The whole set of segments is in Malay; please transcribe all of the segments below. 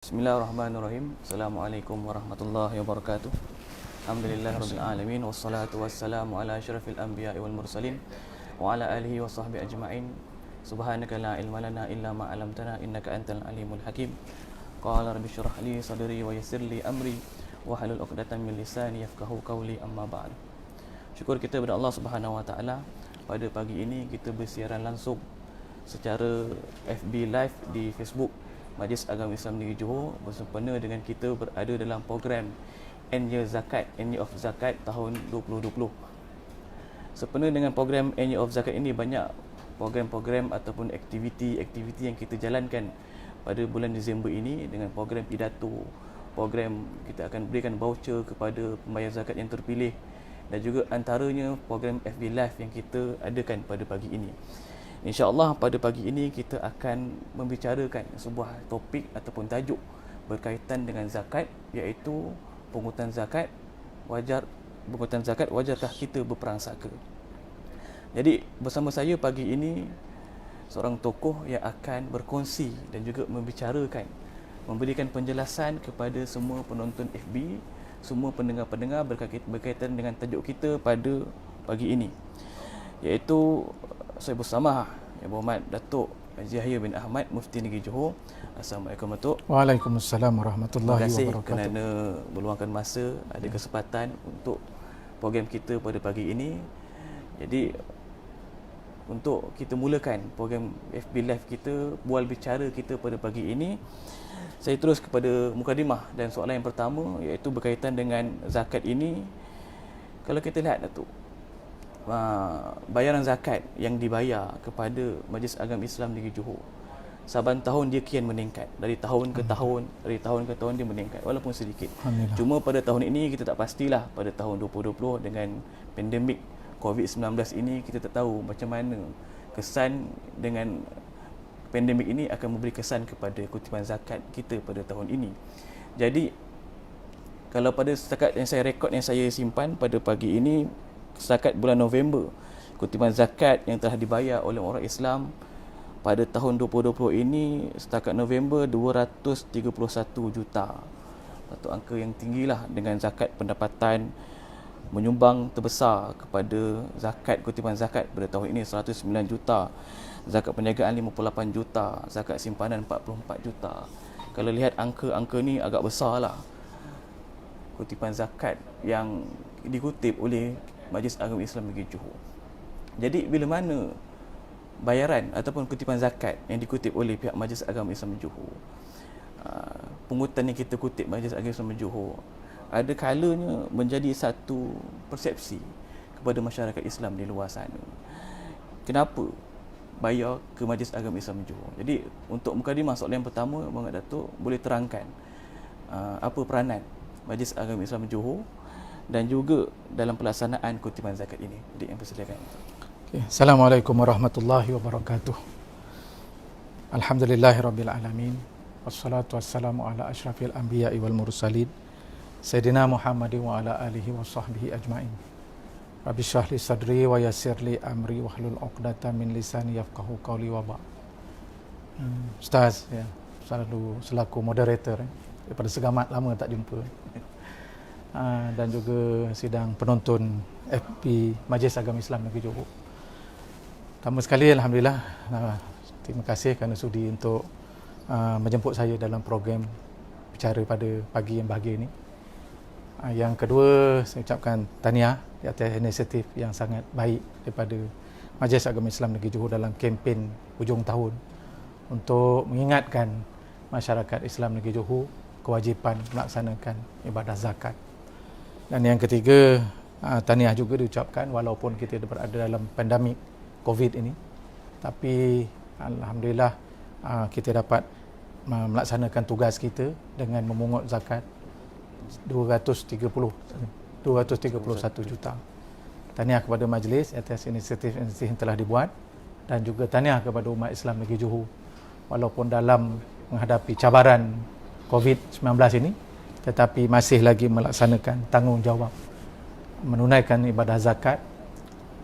Bismillahirrahmanirrahim. Assalamualaikum warahmatullahi wabarakatuh. Alhamdulillahirabbil alamin wassalatu wassalamu ala asyrafil anbiya'i wal mursalin wa ala alihi wa sahbihi ajma'in. Subhanaka la ilma lana illa ma 'allamtana innaka antal alimul hakim. Qala rabbi shrah li sadri wa yassir li amri wa halul 'uqdatam min lisani yafqahu qawli amma ba'd. Syukur kita kepada Allah Subhanahu wa taala, pada pagi ini kita bersiaran langsung secara FB live di Facebook Majlis Agama Islam Negeri Johor bersempena dengan kita berada dalam program End Year Zakat, End Year of Zakat tahun 2020. Sempena dengan program End Year of Zakat ini, banyak program-program ataupun aktiviti yang kita jalankan pada bulan Disember ini, dengan program pidato, program kita akan berikan voucher kepada pembayar zakat yang terpilih, dan juga antaranya program FB Live yang kita adakan pada pagi ini. InsyaAllah pada pagi ini kita akan membicarakan sebuah topik ataupun tajuk berkaitan dengan zakat, iaitu pungutan zakat. Wajarkah kita berperang saka? Jadi bersama saya pagi ini seorang tokoh yang akan berkongsi dan juga memberikan penjelasan kepada semua penonton FB, semua pendengar-pendengar berkaitan dengan tajuk kita pada pagi ini, iaitu saya bersama Yang Berhormat Datuk Haji Yahya bin Ahmad, Mufti Negeri Johor. Assalamualaikum Datuk. Waalaikumsalam warahmatullahi wabarakatuh. Terima kasih kerana meluangkan masa, ada kesempatan untuk program kita pada pagi ini. Jadi untuk kita mulakan program FB Live kita, bual bicara kita pada pagi ini, saya terus kepada mukadimah dan soalan yang pertama, iaitu berkaitan dengan zakat ini. Kalau kita lihat Datuk, bayaran zakat yang dibayar kepada Majlis Agama Islam Negeri Johor, saban tahun dia kian meningkat, dari tahun ke tahun dia meningkat walaupun sedikit. Cuma pada tahun ini kita tak pastilah, pada tahun 2020 dengan pandemik COVID-19 ini, kita tak tahu macam mana kesan dengan pandemik ini akan memberi kesan kepada kutipan zakat kita pada tahun ini. Jadi kalau pada setakat yang saya rekod, yang saya simpan pada pagi ini, setakat bulan November, kutipan zakat yang telah dibayar oleh orang Islam pada tahun 2020 ini, setakat November 231 juta. Satu angka yang tinggilah, dengan zakat pendapatan menyumbang terbesar kepada zakat, kutipan zakat pada tahun ini 109 juta, zakat perniagaan 58 juta, zakat simpanan 44 juta. Kalau lihat angka-angka ni agak besarlah kutipan zakat yang dikutip oleh Majlis Agama Islam Negeri Johor. Jadi bila mana bayaran ataupun kutipan zakat yang dikutip oleh pihak Majlis Agama Islam Johor, pungutan yang kita kutip Majlis Agama Islam Johor, ada kalanya menjadi satu persepsi kepada masyarakat Islam di luar sana. Kenapa bayar ke Majlis Agama Islam Johor? Jadi untuk mukadimah soalan yang pertama, Bang Datuk boleh terangkan apa peranan Majlis Agama Islam Johor dan juga dalam pelaksanaan kutipan zakat ini. Jadi yang persilakan. Okay. Assalamualaikum warahmatullahi wabarakatuh. Alhamdulillahirabbil alamin. Wassalatu wassalamu ala asyrafil anbiya'i wal mursalin Sayyidina Muhammadin wa ala alihi wa sahbihi ajma'in. Rabbi shrah li sadri wa yassir li amri wahlul 'uqdatam min lisani yafqahu qawli wa ba'. Ustaz ya, selaku moderator daripada segamat lama tak jumpa. Dan juga sidang penonton FB Majlis Agama Islam Negeri Johor. Pertama sekali, alhamdulillah, terima kasih kerana sudi untuk menjemput saya dalam program bicara pada pagi yang bahagia ini. Yang kedua, saya ucapkan tahniah di atas inisiatif yang sangat baik daripada Majlis Agama Islam Negeri Johor dalam kempen hujung tahun untuk mengingatkan masyarakat Islam Negeri Johor kewajipan melaksanakan ibadah zakat. Dan yang ketiga, tahniah juga diucapkan walaupun kita berada dalam pandemik COVID ini, tapi alhamdulillah kita dapat melaksanakan tugas kita dengan memungut zakat 231 juta. Tahniah kepada majlis atas inisiatif yang telah dibuat, dan juga tahniah kepada umat Islam Negeri Johor walaupun dalam menghadapi cabaran COVID-19 ini, tetapi masih lagi melaksanakan tanggungjawab menunaikan ibadah zakat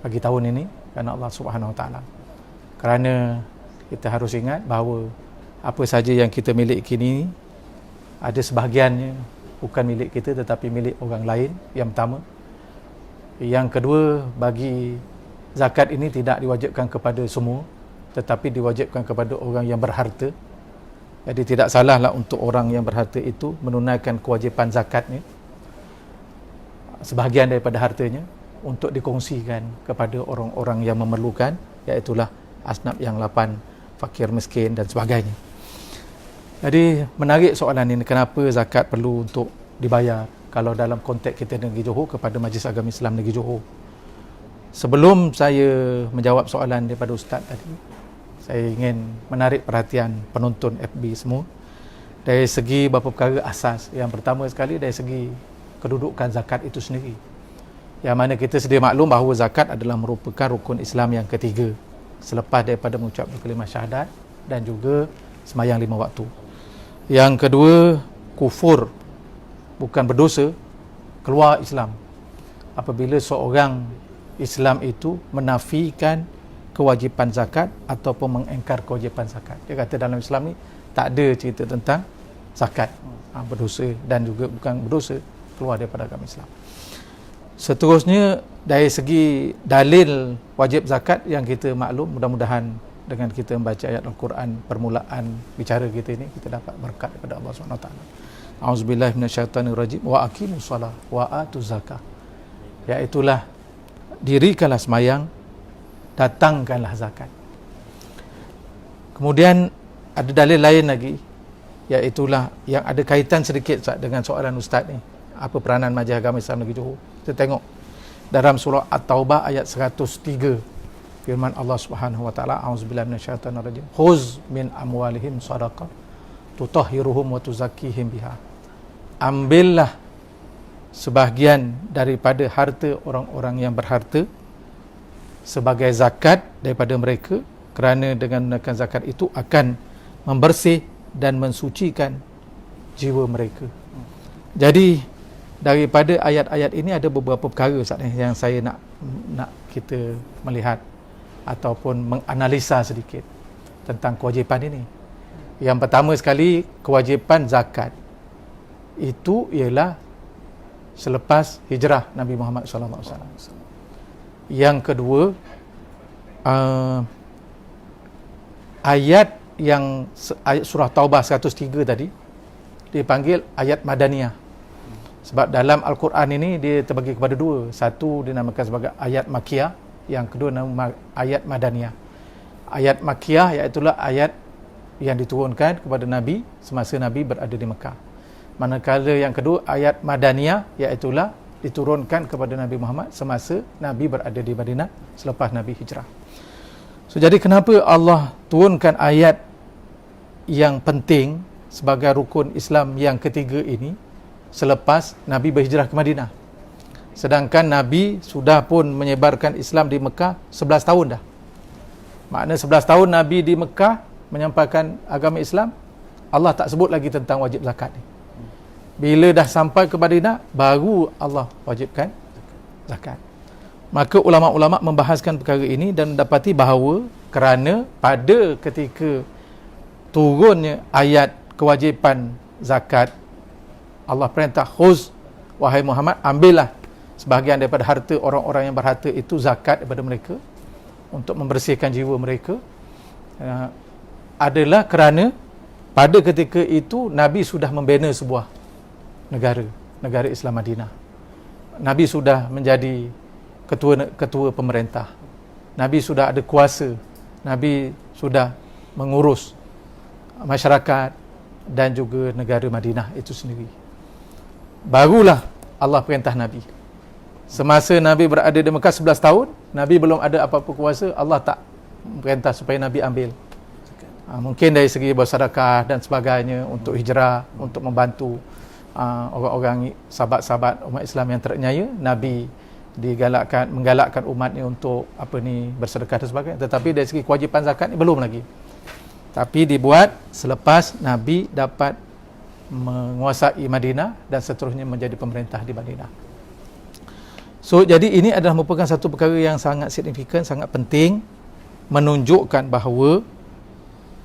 bagi tahun ini kerana Allah Subhanahu Wa Taala. Kerana kita harus ingat bahawa apa saja yang kita miliki ini ada sebahagiannya bukan milik kita tetapi milik orang lain, yang pertama. Yang kedua, bagi zakat ini tidak diwajibkan kepada semua, tetapi diwajibkan kepada orang yang berharta. Jadi tidak salahlah untuk orang yang berharta itu menunaikan kewajipan zakatnya, sebahagian daripada hartanya, untuk dikongsikan kepada orang-orang yang memerlukan, iaitulah asnaf yang 8, fakir, miskin dan sebagainya. Jadi menarik soalan ini, kenapa zakat perlu untuk dibayar kalau dalam konteks kita Negeri Johor kepada Majlis Agama Islam Negeri Johor. Sebelum saya menjawab soalan daripada Ustaz tadi, saya ingin menarik perhatian penonton FB semua dari segi beberapa perkara asas. Yang pertama sekali dari segi kedudukan zakat itu sendiri, yang mana kita sedia maklum bahawa zakat adalah merupakan rukun Islam yang ketiga selepas daripada mengucapkan kalimah syahadat dan juga sembahyang 5 waktu. Yang kedua, kufur, bukan berdosa, keluar Islam apabila seorang Islam itu menafikan kewajipan zakat ataupun mengingkar kewajipan zakat. Dia kata dalam Islam ni tak ada cerita tentang zakat, berdosa, dan juga bukan berdosa, keluar daripada agama Islam. Seterusnya, dari segi dalil wajib zakat yang kita maklum, mudah-mudahan dengan kita membaca ayat Al-Quran permulaan bicara kita ini, kita dapat berkat daripada Allah SWT. A'udzubillahi minasyaitanirrajim, wa aqimus shalah wa atuz zakah. Iaitulah dirikanlah sembahyang, datangkanlah zakat. Kemudian ada dalil lain lagi, iaitulah yang ada kaitan sedikit dengan soalan Ustaz ni, apa peranan Majlis Agama Islam Negeri Johor. Kita tengok dalam surah At-Taubah ayat 103, firman Allah Subhanahu wa taala, a'udzubillahi minasyaitonir rajim, khuz min amwalihim shadaqah tutahhiruhum wa tuzakkihim biha. Ambillah sebahagian daripada harta orang-orang yang berharta sebagai zakat daripada mereka, kerana dengan menaikkan zakat itu akan membersih dan mensucikan jiwa mereka. Jadi daripada ayat-ayat ini ada beberapa perkara yang saya nak kita melihat ataupun menganalisa sedikit tentang kewajipan ini. Yang pertama sekali, kewajipan zakat itu ialah selepas hijrah Nabi Muhammad SAW. Yang kedua, ayat surah Taubah 103 tadi dipanggil ayat Madaniyah. Sebab dalam Al-Quran ini dia terbagi kepada dua. Satu dinamakan sebagai ayat Makkiyah, yang kedua nama ayat Madaniyah. Ayat Makkiyah iaitulah ayat yang diturunkan kepada Nabi semasa Nabi berada di Mekah. Manakala yang kedua ayat Madaniyah iaitulah diturunkan kepada Nabi Muhammad semasa Nabi berada di Madinah selepas Nabi hijrah. So, jadi kenapa Allah turunkan ayat yang penting sebagai rukun Islam yang ketiga ini selepas Nabi berhijrah ke Madinah? Sedangkan Nabi sudah pun menyebarkan Islam di Mekah 11 tahun dah. Makna 11 tahun Nabi di Mekah menyampaikan agama Islam, Allah tak sebut lagi tentang wajib zakat ni. Bila dah sampai ke Madinah, baru Allah wajibkan zakat. Maka ulama-ulama membahaskan perkara ini dan mendapati bahawa kerana pada ketika turunnya ayat kewajipan zakat, Allah perintah, khuz, wahai Muhammad, ambillah sebahagian daripada harta orang-orang yang berharta itu zakat daripada mereka untuk membersihkan jiwa mereka, adalah kerana pada ketika itu Nabi sudah membina sebuah negara Islam Madinah. Nabi sudah menjadi ketua pemerintah. Nabi sudah ada kuasa. Nabi sudah mengurus masyarakat dan juga negara Madinah itu sendiri. Barulah Allah perintah Nabi. Semasa Nabi berada di Mekah 11 tahun, Nabi belum ada apa-apa kuasa, Allah tak perintah supaya Nabi ambil. Mungkin dari segi bersedekah dan sebagainya untuk hijrah, untuk membantu orang-orang sahabat-sahabat umat Islam yang terniaya, Nabi menggalakkan umatnya untuk bersedekah dan sebagainya. Tetapi dari segi kewajipan zakat ni belum lagi. Tapi dibuat selepas Nabi dapat menguasai Madinah dan seterusnya menjadi pemerintah di Madinah. So, jadi ini adalah merupakan satu perkara yang sangat signifikan, sangat penting, menunjukkan bahawa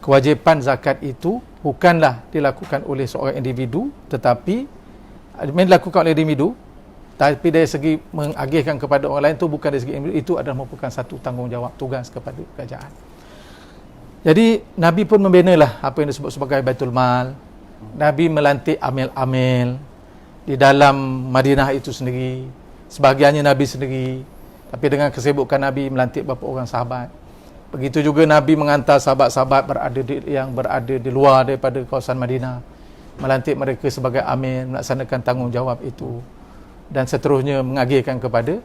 kewajipan zakat itu bukanlah dilakukan oleh seorang individu, tetapi dilakukan oleh individu, tapi dari segi mengagihkan kepada orang lain itu bukan dari segi individu, itu adalah merupakan satu tanggungjawab tugas kepada kerajaan. Jadi Nabi pun membinalah apa yang disebut sebagai Baitul Mal. Nabi melantik amil-amil di dalam Madinah itu sendiri. Sebahagiannya Nabi sendiri, tapi dengan kesibukan Nabi melantik beberapa orang sahabat. Begitu juga Nabi mengantar sahabat-sahabat yang berada di luar daripada kawasan Madinah, melantik mereka sebagai amil, melaksanakan tanggungjawab itu, dan seterusnya mengagihkan kepada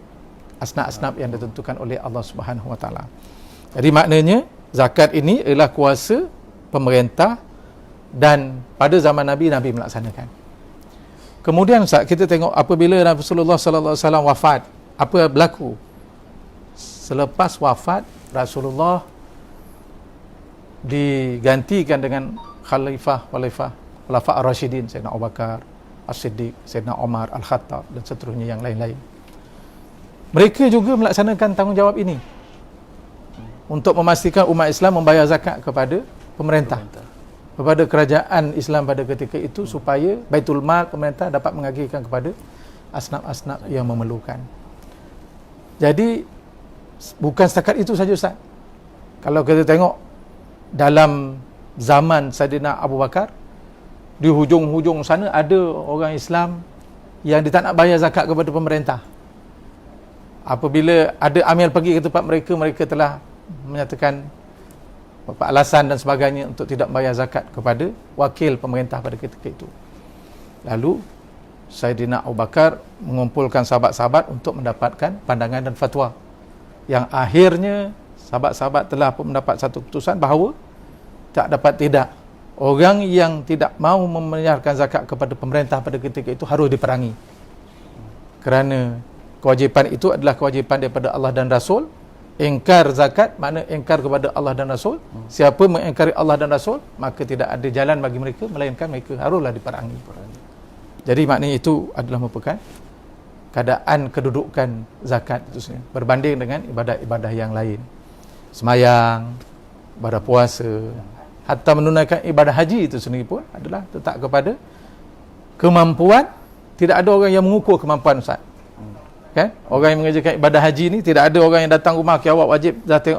asnaf-asnaf yang ditentukan oleh Allah Subhanahu Wa Taala. Jadi maknanya zakat ini adalah kuasa pemerintah, dan pada zaman Nabi, Nabi melaksanakan. Kemudian kita tengok apabila Rasulullah sallallahu alaihi wasallam wafat, apa berlaku? Selepas wafat Rasulullah digantikan dengan khalifah ar-Rashidin, Sayyidina Abu Bakar As-Siddiq, Sayyidina Umar Al-Khattab, dan seterusnya yang lain-lain. Mereka juga melaksanakan tanggungjawab ini untuk memastikan umat Islam membayar zakat kepada pemerintah, kepada kerajaan Islam pada ketika itu, supaya Baitul Mal pemerintah dapat mengagihkan kepada asnaf-asnaf yang memerlukan. Jadi bukan setakat itu saja, Ustaz. Kalau kita tengok dalam zaman Saidina Abu Bakar, di hujung-hujung sana ada orang Islam yang dia tak nak bayar zakat kepada pemerintah. Apabila ada amil pergi ke tempat mereka, mereka telah menyatakan alasan dan sebagainya untuk tidak bayar zakat kepada wakil pemerintah pada ketika itu. Lalu Saidina Abu Bakar mengumpulkan sahabat-sahabat untuk mendapatkan pandangan dan fatwa, yang akhirnya sahabat-sahabat telah pun mendapat satu keputusan bahawa tak dapat tidak, orang yang tidak mahu membayarkan zakat kepada pemerintah pada ketika itu harus diperangi, kerana kewajipan itu adalah kewajipan daripada Allah dan Rasul. Ingkar zakat makna ingkar kepada Allah dan Rasul. Siapa mengingkari Allah dan Rasul, maka tidak ada jalan bagi mereka melainkan mereka haruslah diperangi. Jadi maknanya itu adalah merupakan keadaan kedudukan zakat itu sendiri berbanding dengan ibadah-ibadah yang lain. Semayang, ibadah puasa, hatta menunaikan ibadah haji itu sendiri pun adalah letak kepada kemampuan. Tidak ada orang yang mengukur kemampuan, Ustaz. Kan? Orang yang mengerjakan ibadah haji ni, tidak ada orang yang datang rumah, okay, awak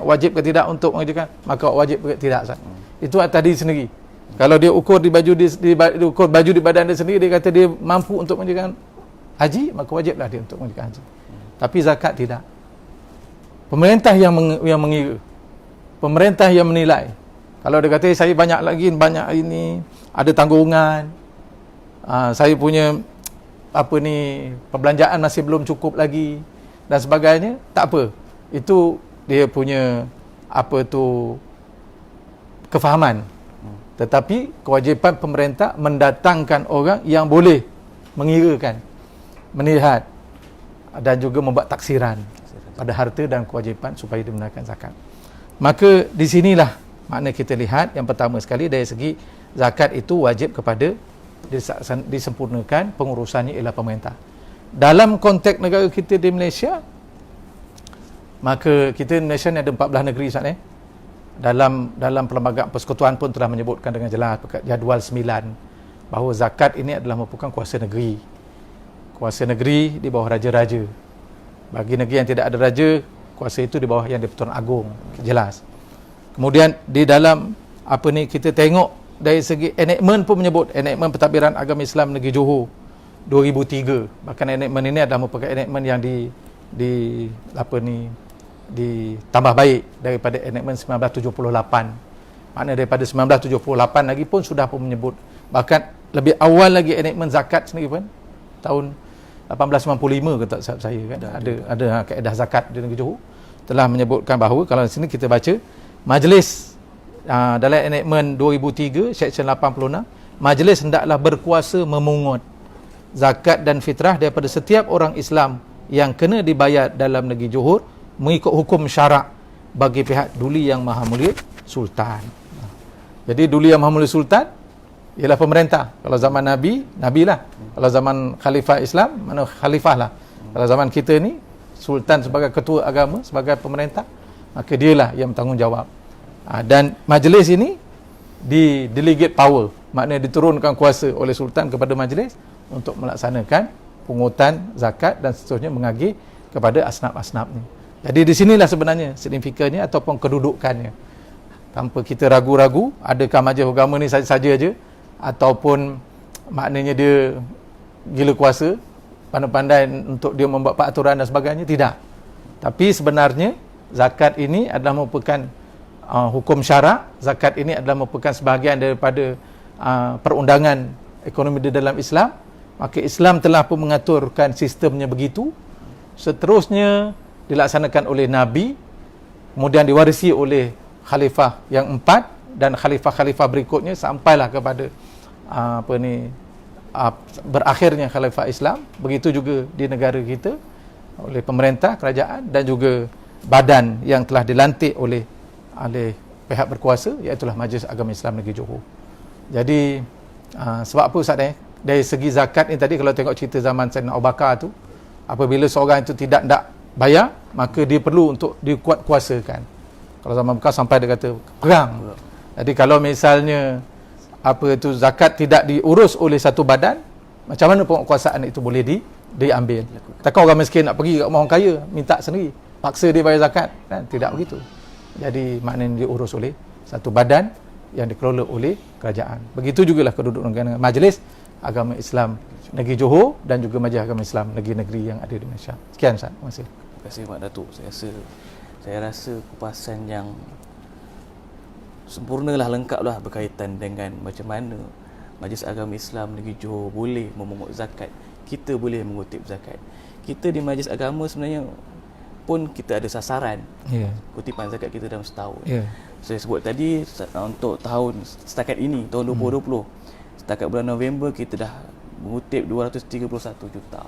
wajib ke tidak untuk mengerjakan, maka awak wajib ke tidak, Ustaz. Itu atas diri sendiri. Kalau dia ukur di baju ukur baju di badan dia sendiri, dia kata dia mampu untuk mengerjakan haji, maka wajiblah dia untuk mengerjakan haji. Tapi zakat tidak. Pemerintah yang mengira, pemerintah yang menilai. Kalau dia kata saya banyak ini, ada tanggungan, saya punya perbelanjaan masih belum cukup lagi dan sebagainya, tak apa. Itu dia punya kefahaman. Tetapi kewajipan pemerintah mendatangkan orang yang boleh mengirakan, melihat dan juga membuat taksiran pada harta dan kewajipan supaya digunakan zakat. Maka di sinilah makna kita lihat yang pertama sekali, dari segi zakat itu wajib kepada disempurnakan pengurusannya ialah pemerintah. Dalam konteks negara kita di Malaysia, maka kita di Malaysia ni ada 14 negeri, Ustaz, dalam Perlembagaan Persekutuan pun telah menyebutkan dengan jelas jadual 9 bahawa zakat ini adalah merupakan kuasa negeri. Kuasa negeri di bawah raja-raja. Bagi negeri yang tidak ada raja, kuasa itu di bawah yang di-Pertuan Agong, jelas. Kemudian di dalam kita tengok dari segi enactment pun menyebut, enactment Pentadbiran Agama Islam Negeri Johor 2003. Bahkan enactment ini adalah merupakan enactment yang ditambah baik daripada enactment 1978. Maknanya daripada 1978 lagi pun sudah pun menyebut. Bahkan lebih awal lagi enactment zakat sendiri pun tahun 1895 kata saya kan, ada kaedah zakat di Negeri Johor telah menyebutkan bahawa, kalau di sini kita baca majlis dalam enactment 2003 section 86, majlis hendaklah berkuasa memungut zakat dan fitrah daripada setiap orang Islam yang kena dibayar dalam negeri Johor mengikut hukum syarak bagi pihak Duli Yang Maha Mulia Sultan. Jadi Duli Yang Maha Mulia Sultan ialah pemerintah. Kalau zaman Nabi lah. Kalau zaman Khalifah Islam, mana Khalifah lah. Kalau zaman kita ni, Sultan sebagai ketua agama, sebagai pemerintah, maka dialah yang bertanggungjawab. Dan majlis ini di delegate power, maknanya diturunkan kuasa oleh sultan kepada majlis untuk melaksanakan pungutan zakat dan seterusnya mengagih kepada asnaf-asnaf ni. Jadi di sinilah sebenarnya signifikannya ataupun kedudukannya. Tanpa kita ragu-ragu, adakah majlis agama ni saja-saja aja ataupun maknanya dia gila kuasa, pandai-pandai untuk dia membuat peraturan dan sebagainya? Tidak. Tapi sebenarnya zakat ini adalah merupakan hukum syarak. Zakat ini adalah merupakan sebahagian daripada perundangan ekonomi di dalam Islam. Maka Islam telah pun mengaturkan sistemnya begitu. Seterusnya dilaksanakan oleh Nabi, kemudian diwarisi oleh khalifah yang 4 dan khalifah-khalifah berikutnya sampailah kepada berakhirnya khalifah Islam. Begitu juga di negara kita oleh pemerintah, kerajaan dan juga badan yang telah dilantik oleh pihak berkuasa, iaitu Majlis Agama Islam Negeri Johor. Jadi sebab apa Ustaz dari segi zakat ni tadi, kalau tengok cerita zaman Sayyidina Abu Bakar tu, apabila seorang itu tidak bayar, maka dia perlu untuk dikuat kuasakan. Kalau zaman Bakar sampai dia kata perang. Jadi kalau misalnya zakat tidak diurus oleh satu badan, macam mana penguasaan itu boleh diambil? Takkan orang miskin nak pergi kat orang kaya minta sendiri, paksa dia bayar zakat, kan? Tidak begitu. Jadi maknanya diurus oleh satu badan yang dikelola oleh kerajaan. Begitu jugalah kedudukan Majlis Agama Islam Negeri Johor dan juga Majlis Agama Islam negeri-negeri yang ada di Malaysia. Sekian Ustaz. Terima kasih. Terima kasih Mak Datuk. Saya rasa kupasan yang sempurnalah, lengkaplah berkaitan dengan macam mana Majlis Agama Islam Negeri Johor boleh memungut zakat. Kita boleh mengutip zakat. Kita di Majlis Agama sebenarnya pun kita ada sasaran kutipan zakat kita dalam setahun. Saya sebut tadi untuk tahun setakat ini, tahun 2020, setakat bulan November kita dah mengutip 231 juta.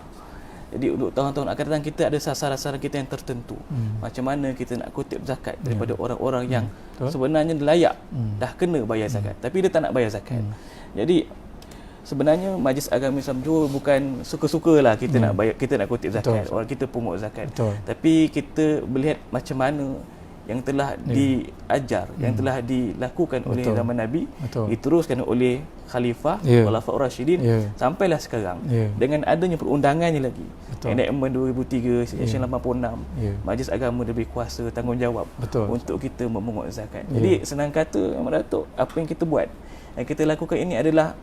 Jadi untuk tahun-tahun akan datang kita ada sasaran-sasaran kita yang tertentu. Macam mana kita nak kutip zakat daripada orang-orang yang sebenarnya layak, dah kena bayar zakat, tapi dia tak nak bayar zakat. Jadi sebenarnya Majlis Agama Islam Johor bukan suka-sukalah kita nak bayar, kita nak kutip zakat. Orang kita pungut zakat. Tapi kita melihat macam mana yang telah diajar, yang telah dilakukan oleh zaman Nabi, diteruskan oleh Khalifah, Khulafaur Rasyidin, sampailah sekarang. Dengan adanya perundangannya lagi, Enactment 2003, Section 86, Majlis Agama lebih kuasa, tanggungjawab untuk kita memungut zakat. Jadi senang kata, Mak Datuk, apa yang kita buat, yang kita lakukan ini adalah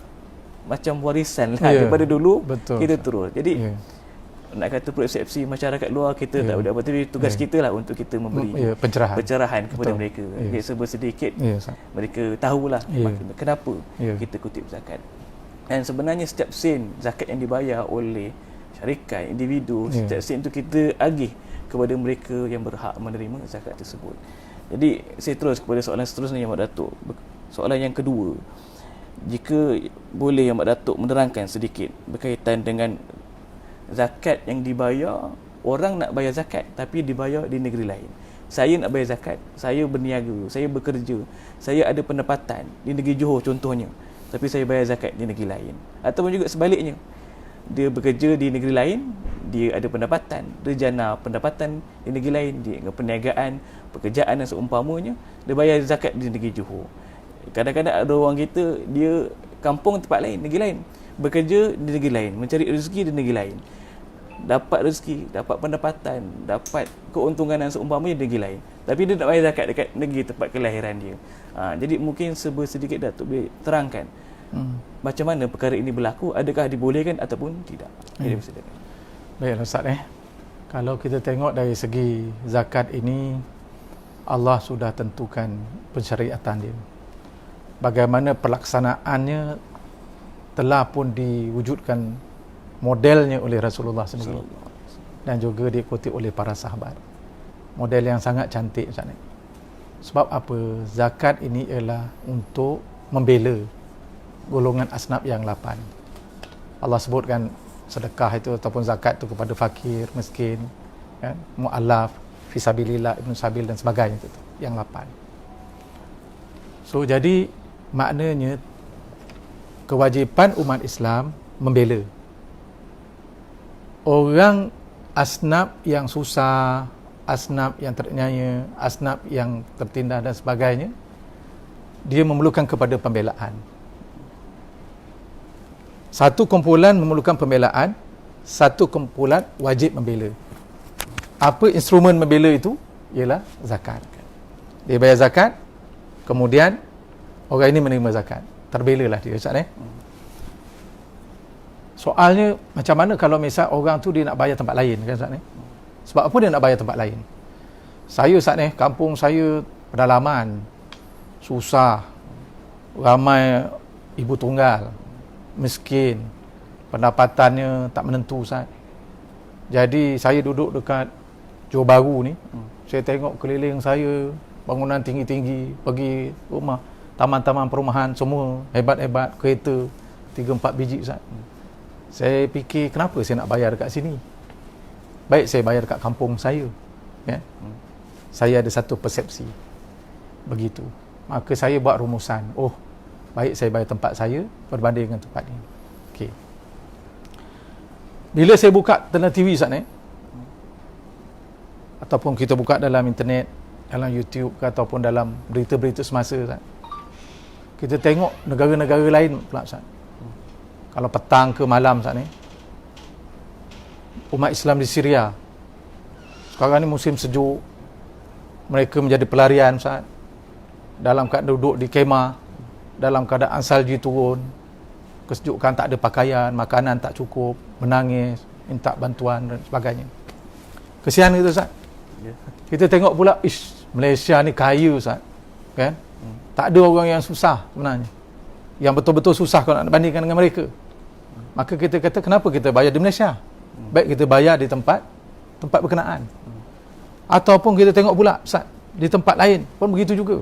macam warisan lah daripada dulu. Kita terus. Jadi nak kata persepsi masyarakat luar kita tak ada apa, tapi tugas kita lah untuk kita memberi pencerahan kepada mereka. Jadi sedikit mereka tahulah kenapa kita kutip zakat. Dan sebenarnya setiap sen zakat yang dibayar oleh syarikat, individu, setiap sen itu kita agih kepada mereka yang berhak menerima zakat tersebut. Jadi saya terus kepada soalan seterusnya Mak Datuk. Soalan yang kedua, jika boleh Mak Datuk menerangkan sedikit berkaitan dengan zakat yang dibayar, orang nak bayar zakat tapi dibayar di negeri lain. Saya nak bayar zakat, saya berniaga, saya bekerja, saya ada pendapatan di negeri Johor contohnya, tapi saya bayar zakat di negeri lain. Ataupun juga sebaliknya, dia bekerja di negeri lain, dia ada pendapatan, dia jana pendapatan di negeri lain, dia perniagaan, pekerjaan dan seumpamanya, dia bayar zakat di negeri Johor. Kadang-kadang ada orang kita, dia kampung tempat lain, negeri lain, bekerja di negeri lain, mencari rezeki di negeri lain, dapat rezeki, dapat pendapatan, dapat keuntungan dan seumpamanya di negeri lain, tapi dia nak bayar zakat dekat negeri tempat kelahiran dia. Jadi mungkin sedikit Datuk boleh terangkan macam mana perkara ini berlaku, adakah dibolehkan ataupun tidak? Baik Ustaz, kalau kita tengok dari segi zakat ini, Allah sudah tentukan pensyariatan dia. Bagaimana pelaksanaannya telah pun diwujudkan modelnya oleh Rasulullah sendiri dan juga diikuti oleh para sahabat. Model yang sangat cantik Ustaz. Sebab apa? Zakat ini ialah untuk membela golongan asnaf yang 8. Allah sebutkan sedekah itu ataupun zakat itu kepada fakir, miskin, kan, mu'allaf, fisabilillah, ibn sabil dan sebagainya itu yang 8. So jadi maknanya kewajipan umat Islam membela orang asnaf yang susah, asnaf yang terniaya, asnaf yang tertindas dan sebagainya, dia memerlukan kepada pembelaan. Satu kumpulan memerlukan pembelaan, satu kumpulan wajib membela. Apa instrumen membela itu? Ialah zakat. Dia bayar zakat, kemudian orang ini menerima zakat. Terbelalah dia, Ustaz. Soalnya macam mana kalau misal orang tu dia nak bayar tempat lain, kan Ustaz? Sebab apa dia nak bayar tempat lain? Saya, Ustaz, kampung saya pedalaman, susah, ramai ibu tunggal, miskin, pendapatannya tak menentu, Ustaz. Jadi saya duduk dekat Johor Bahru ni, saya tengok keliling saya, bangunan tinggi-tinggi, pergi rumah, taman-taman perumahan, semua hebat-hebat, kereta 3-4 biji, Ustaz. Saya fikir, kenapa saya nak bayar dekat sini? Baik saya bayar dekat kampung saya, kan? Saya ada satu persepsi begitu. Maka saya buat rumusan, baik saya bayar tempat saya berbanding dengan tempat ini. Okey. Bila saya buka dalam TV, Ustaz, ataupun kita buka dalam internet, dalam YouTube ataupun dalam berita-berita semasa, Ustaz, kita tengok negara-negara lain pula, Ustaz. Kalau petang ke malam, Ustaz, umat Islam di Syria sekarang ni musim sejuk, mereka menjadi pelarian, Ustaz, dalam keadaan duduk di kemah, dalam keadaan salji turun, kesejukan, tak ada pakaian, makanan tak cukup, menangis, minta bantuan dan sebagainya. Kesian gitu, Ustaz. Kita tengok pula, Malaysia ni kaya, Ustaz, kan? Tak ada orang yang susah sebenarnya, yang betul-betul susah kalau nak bandingkan dengan mereka. Maka kita kata, kenapa kita bayar di Malaysia? Baik kita bayar di tempat berkenaan. Ataupun kita tengok pula, Ustaz, di tempat lain pun begitu juga.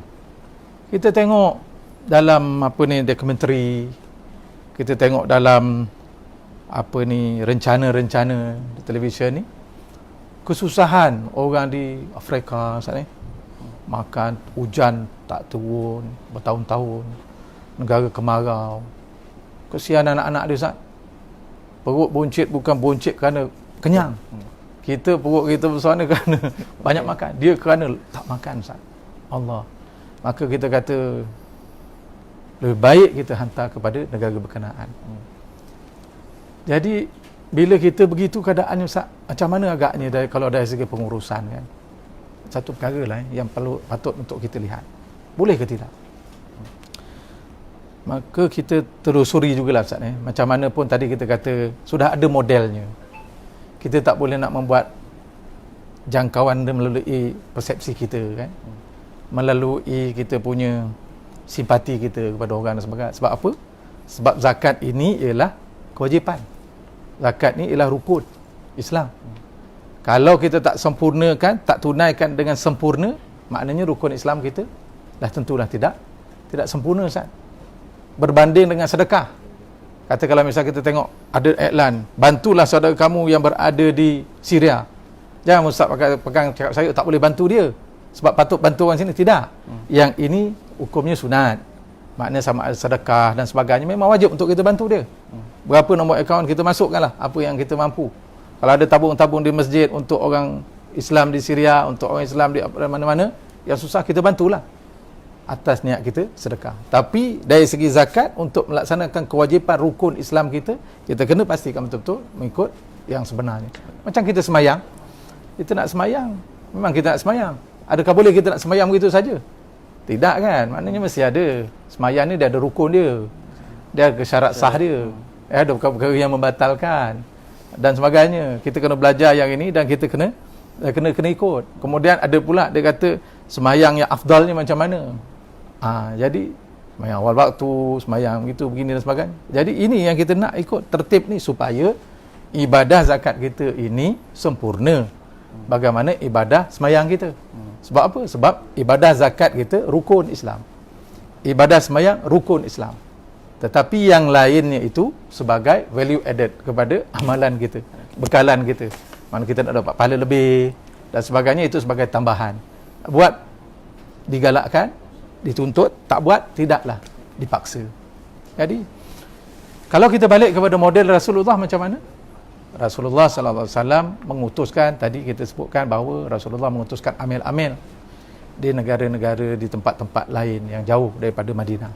Kita tengok dalam dokumentari, kita tengok dalam rencana-rencana di televisyen ni, kesusahan orang di Afrika, Ustaz, makan, hujan tak turun bertahun-tahun, negara kemarau. Kesian anak-anak dia, Ustaz. Perut buncit bukan buncit kerana kenyang. Kita perut kita besar ni kerana banyak makan. Dia kerana tak makan, Ustaz. Allah. Maka kita kata lebih baik kita hantar kepada negara berkenaan. Jadi bila kita begitu keadaannya, Ustaz, macam mana agaknya kalau dari segi pengurusan, kan? Satu perkara lah yang patut untuk kita lihat. Boleh ke tidak? Maka kita telusuri jugalah, Ustaz, macam mana pun tadi kita kata sudah ada modelnya. Kita tak boleh nak membuat jangkauan melalui persepsi kita, kan? Melalui kita punya simpati kita kepada orang dan sebagainya. Sebab apa? Sebab zakat ini ialah kewajipan. Zakat ni ialah rukun Islam. Kalau kita tak sempurnakan, tak tunaikan dengan sempurna, maknanya rukun Islam kita dah tentulah tidak sempurna, Ustaz. Berbanding dengan sedekah. Kata kalau misalnya kita tengok ada iklan, bantulah saudara kamu yang berada di Syria. Jangan Ustaz pegang cakap saya tak boleh bantu dia sebab patut bantu orang sini. Tidak. Yang ini hukumnya sunat. Maknanya sama ada sedekah dan sebagainya, memang wajib untuk kita bantu dia. Berapa nombor akaun kita masukkanlah apa yang kita mampu. Kalau ada tabung-tabung di masjid untuk orang Islam di Syria, untuk orang Islam di mana-mana yang susah, kita bantulah atas niat kita sedekah. Tapi dari segi zakat, untuk melaksanakan kewajipan rukun Islam kita kena pastikan betul-betul mengikut yang sebenarnya. Macam kita semayang, kita nak semayang, memang kita nak semayang. Adakah boleh kita nak semayang begitu saja? Tidak, kan? Maknanya mesti ada. Semayang ni dia ada rukun dia, dia ada syarat sah dia, ada perkara yang membatalkan dan sebagainya. Kita kena belajar yang ini dan kita kena ikut. Kemudian ada pula dia kata semayang yang afdalnya macam mana. Jadi semayang awal waktu, semayang begitu, begini dan sebagainya. Jadi ini yang kita nak ikut tertib ni supaya ibadah zakat kita ini sempurna bagaimana ibadah semayang kita. Sebab apa? Sebab ibadah zakat kita rukun Islam, ibadah semayang rukun Islam. Tetapi yang lainnya itu sebagai value added kepada amalan kita, bekalan kita. Mana kita nak dapat pahala lebih dan sebagainya, itu sebagai tambahan. Buat digalakkan, dituntut, tak buat tidaklah dipaksa. Jadi kalau kita balik kepada model Rasulullah, macam mana? Rasulullah sallallahu alaihi wasallam mengutuskan, tadi kita sebutkan bahawa Rasulullah mengutuskan amil-amil di negara-negara, di tempat-tempat lain yang jauh daripada Madinah.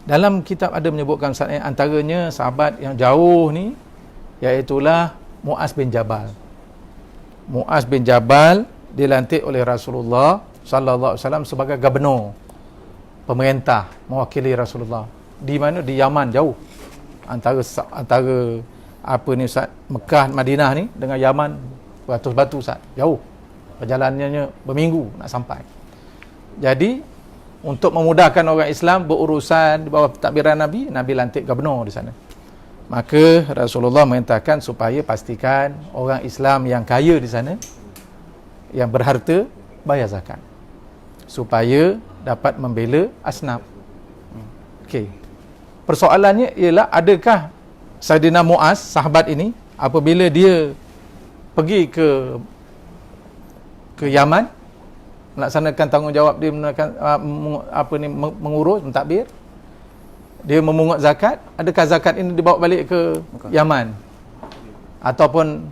Dalam kitab ada menyebutkan antaranya sahabat yang jauh ni, iaitulah Muaz bin Jabal. Muaz bin Jabal dilantik oleh Rasulullah sallallahu alaihi wasallam sebagai gubernur pemerintah mewakili Rasulullah. Di mana? Di Yaman, jauh. Antara apa ni Ustaz, Mekah, Madinah ni dengan Yaman beratus-batu Ustaz, jauh. Perjalanannya berminggu nak sampai. Jadi untuk memudahkan orang Islam berurusan di bawah pentadbiran Nabi, Nabi lantik gubernur di sana. Maka Rasulullah merintahkan supaya pastikan orang Islam yang kaya di sana, yang berharta, bayar zakat supaya dapat membela asnaf. Okey. Persoalannya ialah, adakah Saidina Muaz, sahabat ini, apabila dia pergi ke Yaman melaksanakan tanggungjawab dia, mengurus, mentadbir, dia memungut zakat, adakah zakat ini dibawa balik ke Yaman? Ataupun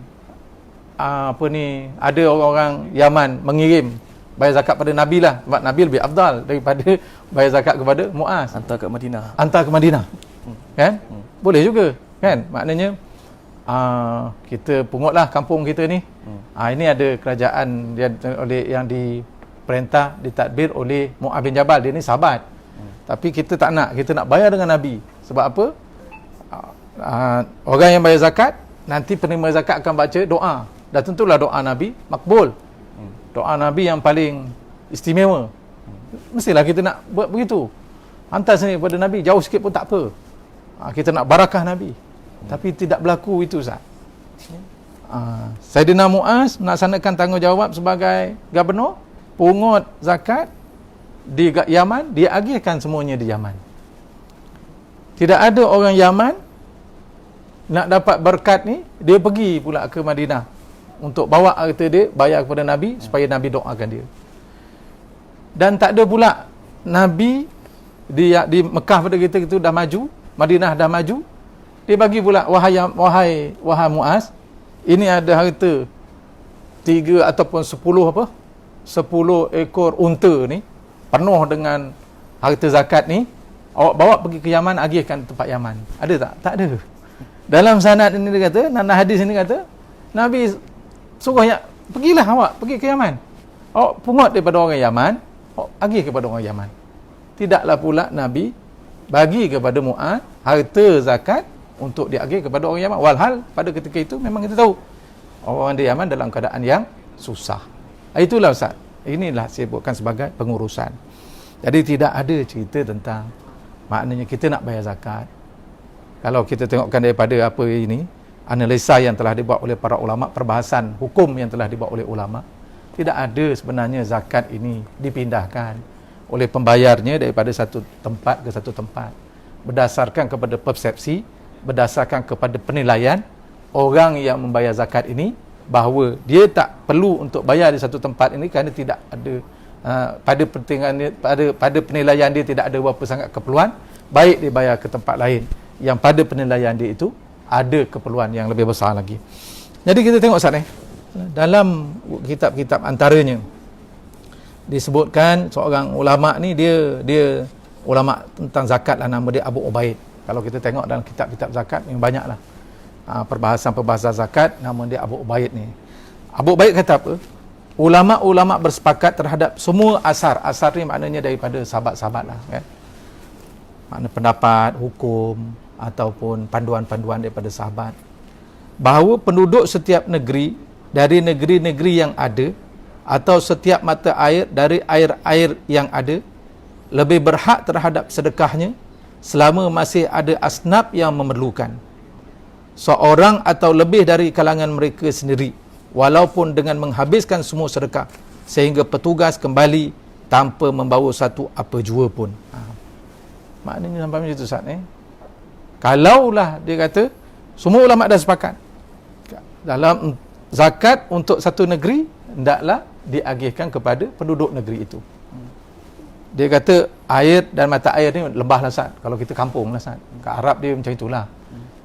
ada orang-orang Yaman mengirim bayar zakat pada Nabi lah, sebab Nabi lebih afdal daripada bayar zakat kepada Muaz, hantar ke Madinah. Kan? Boleh juga kan? Maknanya kita pungutlah kampung kita ni. Ini ada kerajaan yang diperintah, ditadbir oleh Muaz bin Jabal, dia ni sahabat. Tapi kita tak nak, kita nak bayar dengan Nabi. Sebab apa? Orang yang bayar zakat, nanti penerima zakat akan baca doa. Dan tentulah doa Nabi makbul. Doa Nabi yang paling istimewa. Mestilah kita nak buat begitu. Hantar sini kepada Nabi, jauh sikit pun tak apa. Kita nak barakah Nabi. Tapi tidak berlaku itu, Ustaz. Saidina Muaz melaksanakan tanggungjawab sebagai gubernur, pungut zakat di Yaman, dia agihkan semuanya di Yaman. Tidak ada orang Yaman nak dapat berkat ni, dia pergi pula ke Madinah untuk bawa harta dia, bayar kepada Nabi supaya Nabi doakan dia. Dan tak ada pula Nabi di Mekah pada kita itu dah maju, Madinah dah maju, dia bagi pula, wahai Muaz, ini ada harta 3 ataupun 10 ekor unta ni, penuh dengan harta zakat ni, awak bawa pergi ke Yaman, agihkan tempat Yaman. Ada tak? Tak ada. Dalam sanad ini dia kata, dalam hadis ini kata, Nabi suruh pergilah awak, pergi ke Yaman. Awak pungut daripada orang Yaman, awak agih kepada orang Yaman. Tidaklah pula Nabi bagi kepada Muaz harta zakat untuk diagih kepada orang Yaman. Walhal pada ketika itu memang kita tahu orang di Yaman dalam keadaan yang susah. Itulah Ustaz. Inilah saya sebutkan sebagai pengurusan. Jadi tidak ada cerita tentang maknanya kita nak bayar zakat. Kalau kita tengokkan daripada apa ini, analisa yang telah dibuat oleh para ulama, perbahasan hukum yang telah dibuat oleh ulama, tidak ada sebenarnya zakat ini dipindahkan oleh pembayarnya daripada satu tempat ke satu tempat. Berdasarkan kepada persepsi, berdasarkan kepada penilaian orang yang membayar zakat ini, bahawa dia tak perlu untuk bayar di satu tempat ini kerana tidak ada pada penilaian dia tidak ada berapa sangat keperluan, baik dia bayar ke tempat lain yang pada penilaian dia itu ada keperluan yang lebih besar lagi. Jadi kita tengok Ustaz dalam kitab-kitab antaranya disebutkan seorang ulama ni, dia ulama tentang zakat lah, nama dia Abu Ubaid. Kalau kita tengok dalam kitab-kitab zakat yang banyaklah perbahasan zakat, nama dia Abu Ubaid ni. Abu Ubaid kata apa? Ulama-ulama bersepakat terhadap semua asar ni maknanya daripada sahabat-sahabat lah kan? Makna pendapat, hukum ataupun panduan-panduan daripada sahabat, bahawa penduduk setiap negeri dari negeri-negeri yang ada atau setiap mata air dari air-air yang ada lebih berhak terhadap sedekahnya selama masih ada asnaf yang memerlukan, seorang atau lebih dari kalangan mereka sendiri, walaupun dengan menghabiskan semua sedekah, sehingga petugas kembali tanpa membawa satu apa jua pun. Maknanya sampai macam itu Ustaz Kalaulah dia kata semua ulama dah sepakat dalam zakat untuk satu negeri, hendaklah diagihkan kepada penduduk negeri itu. Dia kata air dan mata air ni lembah lah Ustaz. Kalau kita kampung lah Ustaz. Kat Arab dia macam itulah.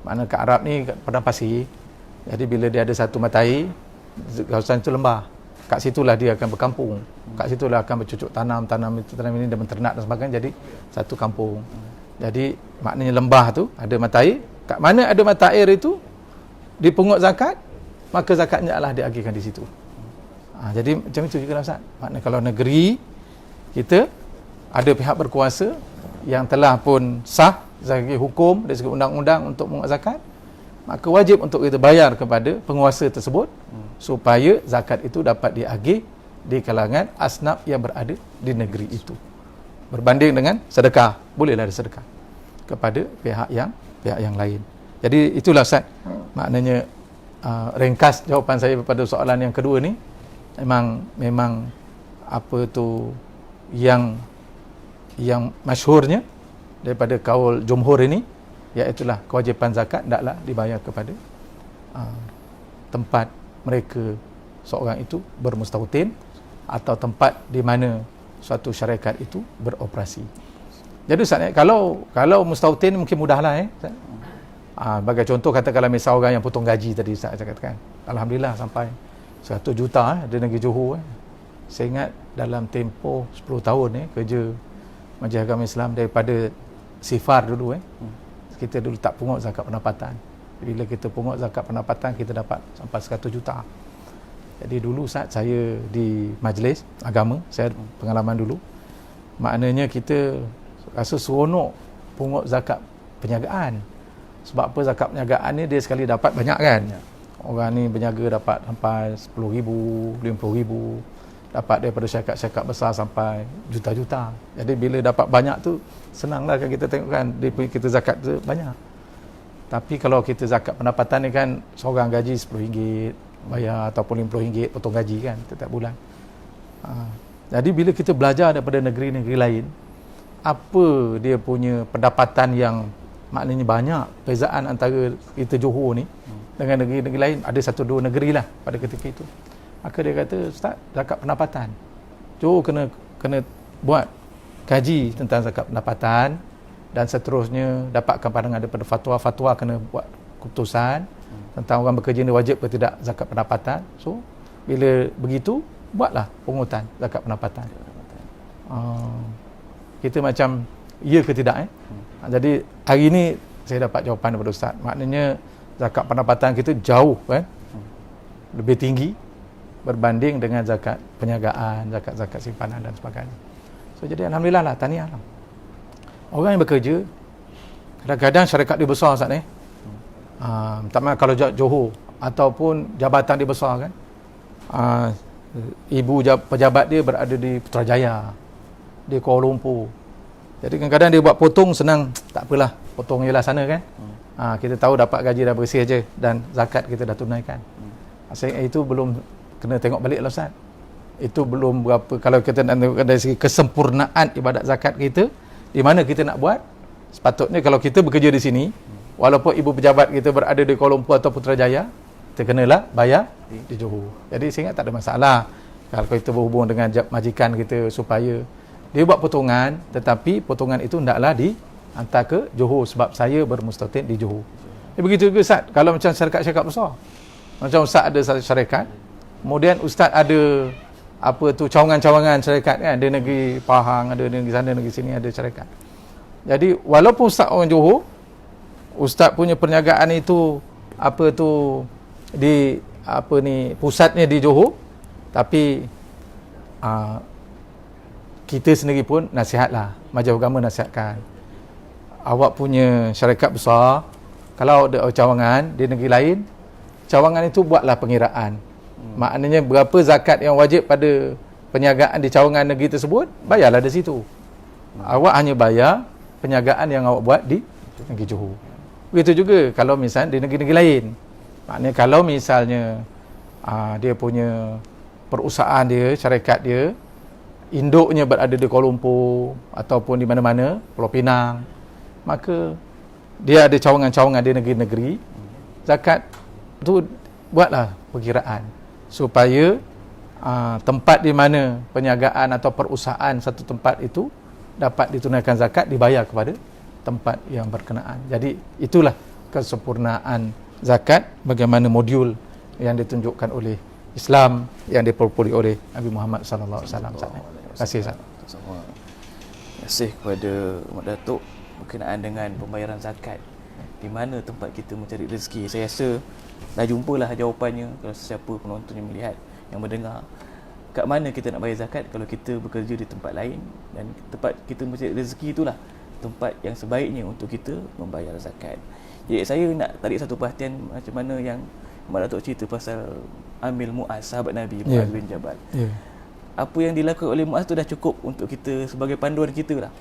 Makna kat Arab ni padang pasir. Jadi bila dia ada satu mata air, kawasan itu lembah. kat situlah dia akan berkampung. Kat situlah akan bercucuk tanam ini dan menternak dan sebagainya, jadi satu kampung. Jadi maknanya lembah tu ada mata air, kat mana ada mata air itu dipungut zakat, maka zakatnya adalah diagihkan di situ. Jadi macam itu juga Ustaz. Maknanya kalau negeri kita ada pihak berkuasa yang telah pun sah dari hukum dari segi undang-undang untuk mengungut zakat, maka wajib untuk kita bayar kepada penguasa tersebut supaya zakat itu dapat diagih di kalangan asnaf yang berada di negeri itu. Berbanding dengan sedekah, bolehlah ada sedekah kepada pihak yang lain. Jadi itulah Ustaz, maknanya ringkas jawapan saya pada soalan yang kedua ni. Memang apa tu yang masyhurnya daripada kaul jumhur ini, iaitulah kewajipan zakat hendaklah dibayar kepada tempat mereka seorang itu bermustautin atau tempat di mana suatu syarikat itu beroperasi. Jadi Ustaz, kalau mustautin mungkin mudahlah Bagai contoh, katakanlah misal orang yang potong gaji tadi Ustaz katakan, alhamdulillah sampai 100 juta di negeri Johor. Saya ingat dalam tempoh 10 tahun kerja Majlis Agama Islam daripada sifar dulu kita dulu tak pungut zakat pendapatan. Bila kita pungut zakat pendapatan, kita dapat sampai 100 juta. Jadi dulu saat saya di majlis agama, saya pengalaman dulu, maknanya kita rasa seronok pungut zakat perniagaan. Sebab apa? Zakat perniagaan ni dia sekali dapat banyak kan. Orang ni berniaga dapat sampai 10,000, 50,000, dapat daripada syarikat-syarikat besar sampai juta-juta. Jadi bila dapat banyak tu, senanglah kan kita tengok kan, kita zakat tu banyak. Tapi kalau kita zakat pendapatan ni kan, seorang gaji RM10 bayar, ataupun RM50 potong gaji kan setiap bulan. Jadi bila kita belajar daripada negeri-negeri lain, apa dia punya pendapatan yang maknanya banyak, perbezaan antara kita Johor ni dengan negeri-negeri lain, ada 1-2 negeri lah pada ketika itu. Maka dia kata, Ustaz, zakat pendapatan, Johor kena buat kaji tentang zakat pendapatan, dan seterusnya dapatkan pandangan daripada fatwa kena buat keputusan tentang orang bekerja ni wajib ke tidak zakat pendapatan. So bila begitu, buatlah pungutan zakat pendapatan. Kita macam ya ke tidak Jadi hari ini saya dapat jawapan daripada Ustaz. Maknanya zakat pendapatan kita jauh lebih tinggi berbanding dengan zakat perniagaan, zakat simpanan dan sebagainya. So jadi alhamdulillah lah, tahniah lah. Orang yang bekerja, kadang-kadang syarikat dia besar Ustaz ni. Tak maaf kalau Johor ataupun jabatan dia besar kan. Ibu pejabat dia berada di Putrajaya, di Kuala Lumpur. Jadi kadang-kadang dia buat potong senang, tak apalah, potong je lah sana kan. Kita tahu dapat gaji dah bersih je dan zakat kita dah tunaikan. Itu belum kena tengok balik lah Ustaz. Itu belum berapa, kalau kita nak tengok dari segi kesempurnaan ibadat zakat kita, di mana kita nak buat. Sepatutnya kalau kita bekerja di sini, walaupun ibu pejabat kita berada di Kuala Lumpur atau Putrajaya, kita kenalah bayar di Johor. Jadi saya ingat tak ada masalah kalau kita berhubung dengan majikan kita supaya dia buat potongan, tetapi potongan itu hendaklah dihantar ke Johor sebab saya bermustautin di Johor. Begitu juga Ustaz, kalau macam syarikat-syarikat besar. Macam Ustaz ada syarikat, kemudian Ustaz ada cawangan-cawangan syarikat kan, ada negeri Pahang, ada negeri sana, negeri sini ada syarikat. Jadi walaupun Ustaz orang Johor, Ustaz punya perniagaan itu pusatnya di Johor, tapi kita sendiri pun nasihatlah, Majlis Agama nasihatkan, awak punya syarikat besar, kalau ada cawangan di negeri lain, cawangan itu buatlah pengiraan. Maknanya berapa zakat yang wajib pada perniagaan di cawangan negeri tersebut, bayarlah di situ. Awak hanya bayar perniagaan yang awak buat di negeri Johor. Begitu juga kalau misalnya di negeri-negeri lain. Maknanya kalau misalnya dia punya perusahaan dia, syarikat dia, induknya berada di Kuala Lumpur ataupun di mana-mana, Pulau Pinang, maka dia ada cawangan-cawangan di negeri-negeri, zakat tu buatlah perkiraan supaya tempat di mana perniagaan atau perusahaan satu tempat itu dapat ditunaikan zakat, dibayar kepada tempat yang berkenaan. Jadi itulah kesempurnaan zakat, bagaimana modul yang ditunjukkan oleh Islam yang dipropoli oleh Nabi Muhammad sallallahu alaihi wasallam. Terima kasih Ustaz. Terima kasih kepada Mak Datuk berkenaan dengan pembayaran zakat. Di mana tempat kita mencari rezeki? Saya rasa dah jumpalah jawapannya kalau sesiapa penonton yang melihat, yang mendengar. Kat mana kita nak bayar zakat kalau kita bekerja di tempat lain, dan tempat kita mencari rezeki itulah tempat yang sebaiknya untuk kita membayar zakat. Jadi saya nak tarik satu perhatian macam mana yang Mak Datuk cerita pasal Amil Mu'az, sahabat Nabi Mu'az bin Jabal. Apa yang dilakukan oleh Mu'az tu dah cukup untuk kita sebagai panduan kita lah.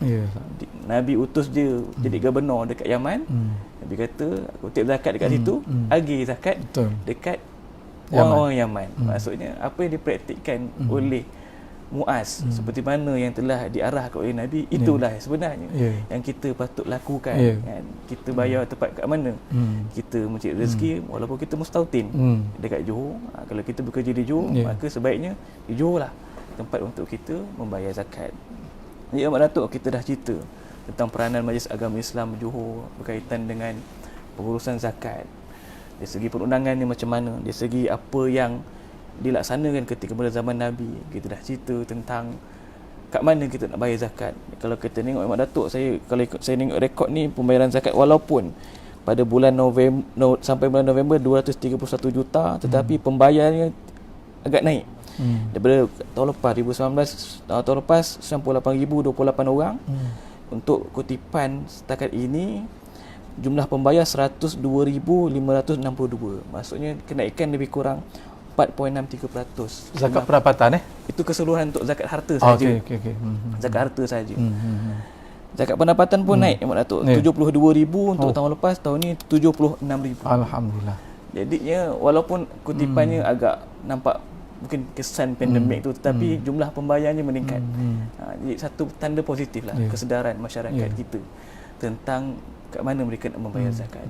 Nabi utus dia jadi gubernur dekat Yaman. Nabi kata kutip zakat dekat situ, agih zakat dekat orang-orang Yaman. Maksudnya apa yang dipraktikkan oleh Mu'az, seperti mana yang telah diarahkan oleh Nabi, itulah sebenarnya yang kita patut lakukan. Kan? Kita bayar tempat kat mana kita mencari rezeki, walaupun kita mustautin dekat Johor. Kalau kita bekerja di Johor, maka sebaiknya di Johor lah tempat untuk kita membayar zakat. Jadi Mak Datuk, kita dah cerita tentang peranan Majlis Agama Islam Johor berkaitan dengan pengurusan zakat. Dari segi perundangannya macam mana, dari segi apa yang dilaksanakan ketika pada zaman Nabi. Kita dah cerita tentang kat mana kita nak bayar zakat. Kalau kita tengok Mak Datuk, kalau saya tengok rekod ni, pembayaran zakat walaupun pada bulan November sampai bulan November 231 juta, tetapi pembayarannya agak naik. Daripada tahun lepas 2019, tahun lepas 98,028 orang. Untuk kutipan setakat ini jumlah pembayar 102,562. Maksudnya kenaikan lebih kurang 4.63%. Zakat pendapatan itu keseluruhan untuk zakat harta saja. Okey. Zakat harta saja. Zakat pendapatan pun naik Mak Datuk. 72,000 untuk tahun lepas, tahun ni 76,000. Alhamdulillah. Jadinya walaupun kutipannya agak nampak mungkin kesan pandemik tu, tetapi jumlah pembayarnya meningkat. Jadi satu tanda positif lah kesedaran masyarakat kita tentang kat mana mereka nak membayar zakat.